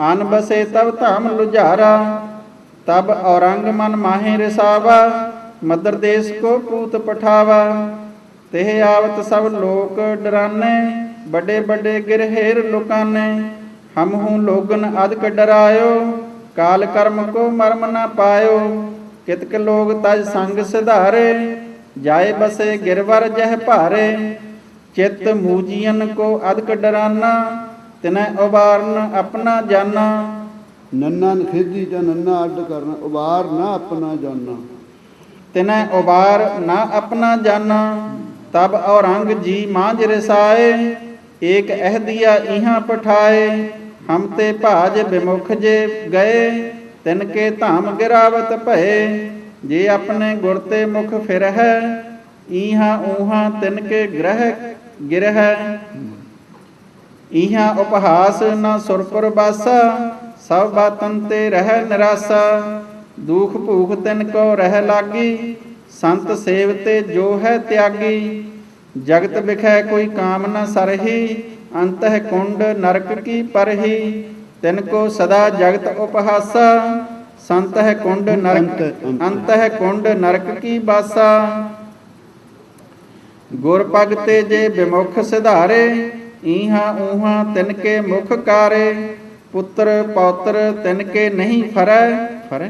ਆਨ ਬਸੇ ਤਬ ਧਾਮ ਲੁਝਾਰਾ ਤਬ ਔਰੰਗ ਮਨ ਮਾਹੇ ਰਸਾਵਾ ਮਦਰ ਦੇਸ ਕੋ ਪੂਤ ਪਠਾਵਾ ਤਿਹ ਆਵਤ ਸਭ ਲੋਕ ਡਰਾਨੇ ਬੜੇ ਬੜੇ ਗਿਰਹੇਰ ਲੁਕਾਨੇ ਹਮ ਹੂੰ ਲੋਗਨ ਅਦਕ ਡਰਾਇਓ ਕਾਲ ਕਰਮ ਕੋ ਮਰਮ ਨਾ ਪਾਇਓ ਕਿਤਕ ਲੋਗ ਤਜ ਸੰਗ ਸਿਧਾਰੇ ਜਾਏ ਬਸੇ ਗਿਰਵਰ ਜਹ ਭਾਰੇ ਚਿਤ ਮੂਜੀਨ ਕੋ ਅਦਕ ਡਰਾਨਾ ਤਿਨੈ ਉਬਾਰਨ ਆਪਣਾ ਜਾਨਾ। ਨੰਨਾ ਨਖੇਦੀ ਜਾਂ ਨੰਨਾ ਅੱਡ ਕਰਨਾ ਉਬਾਰ ਨਾ ਆਪਣਾ ਜਾਨਾ ਤਿਨੈ ਉਬਾਰ ਨਾ ਆਪਣਾ ਜਾਨਾ ਤਬ ਔਰੰਗ ਜੀ ਮਾਂਝ ਰਸਾਏ ਏਕ ਅਹਦੀਆ ਇਹਾਂ ਪਠਾਏ ਹਮ ਤੇ ਭਾਜ ਬਿਮੁਖ ਜੇ ਗਏ ਤਿਨ ਕੇ ਧਾਮ ਗਿਰਾਵਤ ਭਏ ਜੇ ਆਪਣੇ ਗੁਰ ਤੇ ਮੁਖ ਫਿਰ ਹੈ ਇਹਾਂ ਊਹਾਂ ਤਿਨ ਕੇ ਗ੍ਰਹਿ ਗਿਰਹਿ ਇਹਾਂ ਉਪਹਾਸ ਨਾ ਸੁਰਪੁਰ ਬਾਸਾ ਸਭ ਬਾਤਨ ਤੇ ਰਹਿ ਨਿਰਾਸਾ ਦੁਖ ਭੂਖ ਤਿਨ ਕੋ ਰਹਿ ਲਾਗੀ ਸੰਤ ਸੇਵ ਤੇ ਜੋ ਹੈ ਤਿਆਗੀ ਜਗਤ ਵਿਖੈ ਕੋਈ ਕਾਮ ਨ ਸਰਹੀ ਅੰਤਹਿ ਕੁੰਡ ਨਰਕ ਕੀ ਪਰਹੀ ਤਿਨ ਕੋ ਸਦਾ ਜਗਤ ਉਪਹਾਸਾ ਸੰਤਹਿ ਕੁੰਡ ਨਰਕ ਅੰਤਹਿ ਕੁੰਡ ਨਰਕ ਕੀ ਬਾਸਾ। ਗੁਰ ਪਗ ਤੇ ਜੇ ਬਿਮੁਖ ਸਿਧਾਰੇ ਈਹਾਂ ਊਹਾਂ ਤਿਨ ਕੇ ਮੁਖ ਕਾਰੇ ਪੁੱਤਰ ਪੌਤਰ ਤਿਨ ਕੇ ਨਹੀਂ ਫਰੈ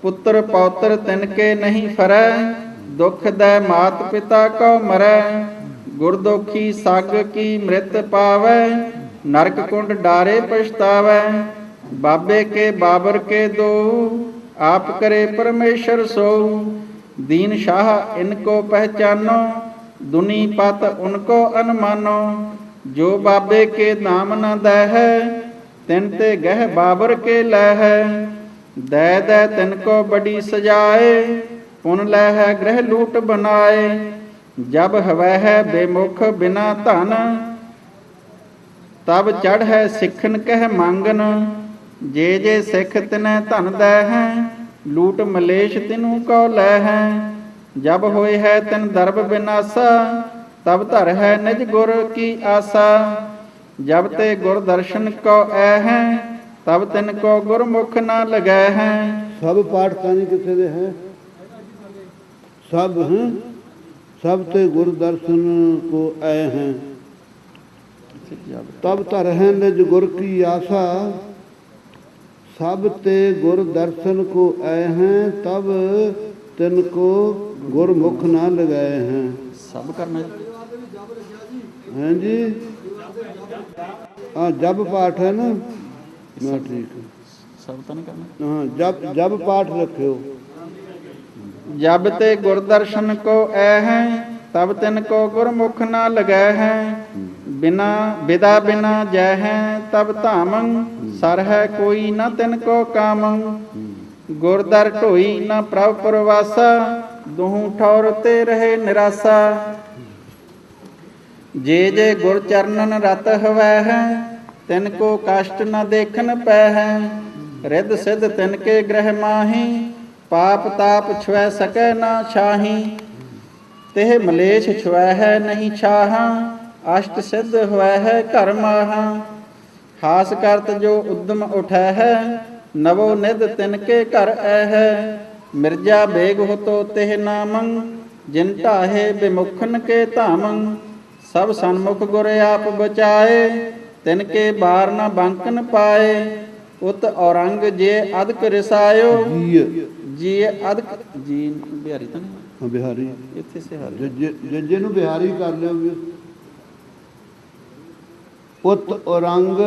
ਪੁੱਤਰ ਪੌਤਰ ਤਿਨ ਕੇ ਨਹੀਂ ਫਰੈ ਦੁਖ ਦੈ ਮਾਤ ਪਿਤਾ ਕੋ ਮਰੈ ਗੁਰਦੋਖੀ ਸੱਗ ਕੀ ਮ੍ਰਿਤ ਪਾਵੈ ਨਰਕ ਕੁੰਡ ਡਾਰੇ ਪਛਤਾਵੈ ਬਾਬੇ ਕੇ ਬਾਬਰ ਕੇ ਦੋ ਆਪ ਕਰੇ ਪਰਮੇਸ਼ਰ ਸੋ दीन शाह इनको पहचानो दुनी पत उनको अनमानो जो बाबे के नाम न दह तिन ते गह बाबर के लह दे तिनको बड़ी सजाए पुन लह ग्रह लूट बनाए जब हवह बेमुख बिना धन तब चढ़ है सिखन कह मांगन जे जे सिख तिनै धन दह लूट मलेश तिनु को लह है जब होए है तिन दर्भ विनासा तब धर है निज गुर की आसा जब ते गुर दर्शन को ऐ है तब तिन को गुरमुख न लगे हैं। सब पाठ कहानी कितने दे हैं सब हैं सब ते गुर दर्शन को आए हैं तब धर है निज गुर की आशा सब ते गुर दर्शन को आए हैं तब तिनको गुरमुख ना लगाए हैं। सब करना हैं जी हाँ जब पाठ है ना ना ठीक है सब तो नहीं करना हाँ जब पाठ रखियो जब ते गुर दर्शन को ऐ हैं तब तिनको गुरमुख ना लगे हैं बिना विदा बिना जय हैं तब धामं सर है कोई न तिनको कामं गुरदर ढोई न प्रभ प्रवासा दुहू ठौर ते रहे निराशा जे जे गुर चरणन रत हवै है तिनको कष्ट न देखन पै है रिद सिद्ध तिनके ग्रह माही पाप ताप छुए सकै न छाही तेह मलेश छुए है नहीं छाहा अष्ट सिद्ध हुआ है घर माहा हास करत जो उद्यम उठै है नवो निध तिनके घर ऐ है मिर्जा बेग हो तो तेह नामं जिन ढाहे विमुखन के धामं सब सन्मुख गुर आप बचाए तिनके बार न बंकन पाए उत औरंग जे अदक रिसायो जी अदक जी बिहारी तो नहीं हाँ बिहारी इत्थे से जज्जे नूं बिहारी कर लियो ਉਤ ਔਰੰਗ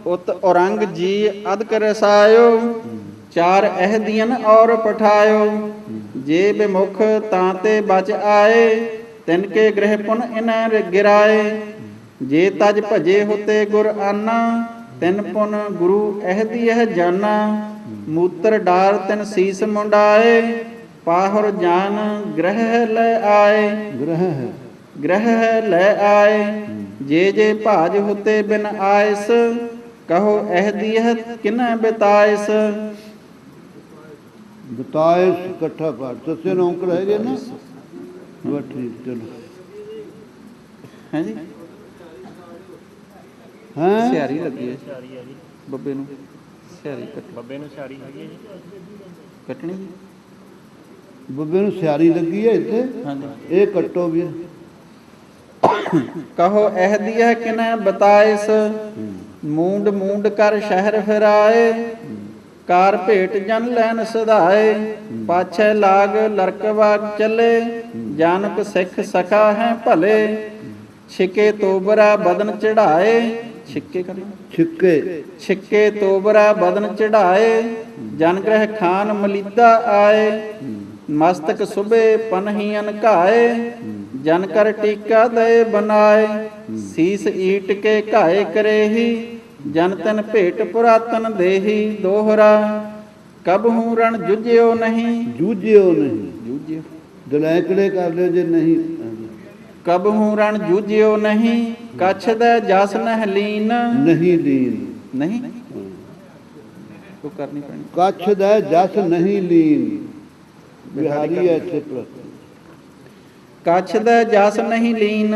ਉਤ ਔਰੰਗ ਜੀ ਅਦਕ ਰਸਾਇਓ ਚਾਰ ਅਹਦੀਨ ਔਰ ਪਠਾਇਓ ਜੇ ਬਿਮੁਖ ਤਾਂ ਤੇ ਬਚ ਆਏ ਤਿਨ ਕੇ ਗ੍ਰਹਿ ਪੁਨ ਇਨੈ ਗਿਰਾਏ ਜੇ ਤਜ ਭਜੇ ਹੋਤੇ ਗੁਰ ਆਨਾ ਤਿਨ ਪੁਨ ਗੁਰੂ ਅਹਦੀਹ ਜਾਨਾ ਮੂਤਰ ਡਾਰ ਤਿਨ ਸੀਸ ਮੁੰਡਾਏ ਪਾਹੁਰ ਜਾਨ ਗ੍ਰਹਿ ਲੈ ਆਏ ਗ੍ਰਹਿ ਲੈ ਆਏ ਜੇ ਜੇ ਭਾਜ ਹੋਤੇ ਬਿਨ ਆਇਸ ਕਹੋ ਅਹਦੀਹ ਕਿਨੈ ਬਿਤਾਇਸ ਬਤਾਇਸ ਇਕੱਠਾ ਪਾਠ ਸੱਸੇ ਨੂੰ ਅੰਕ ਰਹਿ ਗਏ ਨਾ ਬਸ ਠੀਕ ਚਲੋ ਹੈ ਜੀ ਹੈਂ ਸਿਆਰੀ ਲੱਗੀ ਹੈ ਸਿਆਰੀ ਹੈ ਜੀ ਬੱਬੇ ਨੂੰ ਸਿਆਰੀ ਬੱਬੇ ਨੂੰ ਸਿਆਰੀ ਹੈਗੀ ਹੈ ਜੀ ਕੱਟਣੀ ਜੀ ਬੱਬੇ ਨੂੰ ਸਿਆਰੀ ਲੱਗੀ ਹੈ ਇੱਥੇ ਹਾਂਜੀ ਇਹ ਕੱਟੋ ਵੀ ਕਹੋ ਅਹਦੀਹ ਕਿਨੈ ਬਤਾਇਸ ਮੂੰਡ ਮੂੰਡ ਕਰ ਸ਼ਹਿਰ ਫਿਰਾਏ ਕਾਰ ਭੇਟ ਜਨ ਲੈਨ ਸਧਾਏ ਪਾਛੈ ਲਾਗ ਲਰਕਵਾਗ ਚੱਲੇ ਜਾਨਕ ਸਿੱਖ ਸਖਾ ਹੈ ਭਲੇ ਛਿਕੇ ਤੋਬਰਾ ਬਦਨ ਚੜਾਏ ਛਿੱਕੇ ਕਰੇ ਛਿੱਕੇ ਤੋਬਰਾ ਬਦਨ ਚੜਾਏ ਜਨ ਗ੍ਰਹਿ ਖਾਨ ਮਲੀਦਾ ਆਏ ਮਸਤਕ ਸੁਬੇ ਪਨਹੀ ਅਨਕਾਏ ਜਨ ਕਰ ਟੀਕਾ ਦਏ ਬਨਾਏ ਸੀਸ ਈਟ ਕੇ ਘਾਏ ਕਰੇਹੀ ਜਨ ਤਨ ਭੇਟ ਪੁਰਾਤਨ ਦੇਹੀ ਦੋਹਰਾ ਕਬਹੂ ਰਣ ਜੁਝਿਓ ਨਹੀਂ ਜੂਝਿਓ ਨਹੀਂ ਜੂਝਿਓ ਦਲੈਕੜੇ ਕਰ ਲਿਓ ਜੇ ਨਹੀਂ ਕਬਹੂ ਰਣ ਜੂਝਿਓ ਨਹੀਂ ਕਛ ਦਾ ਜਸ ਨਹਿ ਲੀਨ ਨਹੀਂ ਲੀਨ ਨਹੀਂ ਉਹ ਕਰਨੀ ਪੈਣੀ ਕੱਛ ਦਾ ਜਸ ਨਹੀਂ ਲੀਨ ਬਿਹਾਰੀ ਹੈ ਇੱਥੇ ਪ੍ਰਸ਼ਨ ਕਛ ਦਾ ਜਸ ਨਹੀਂ ਲੀਨ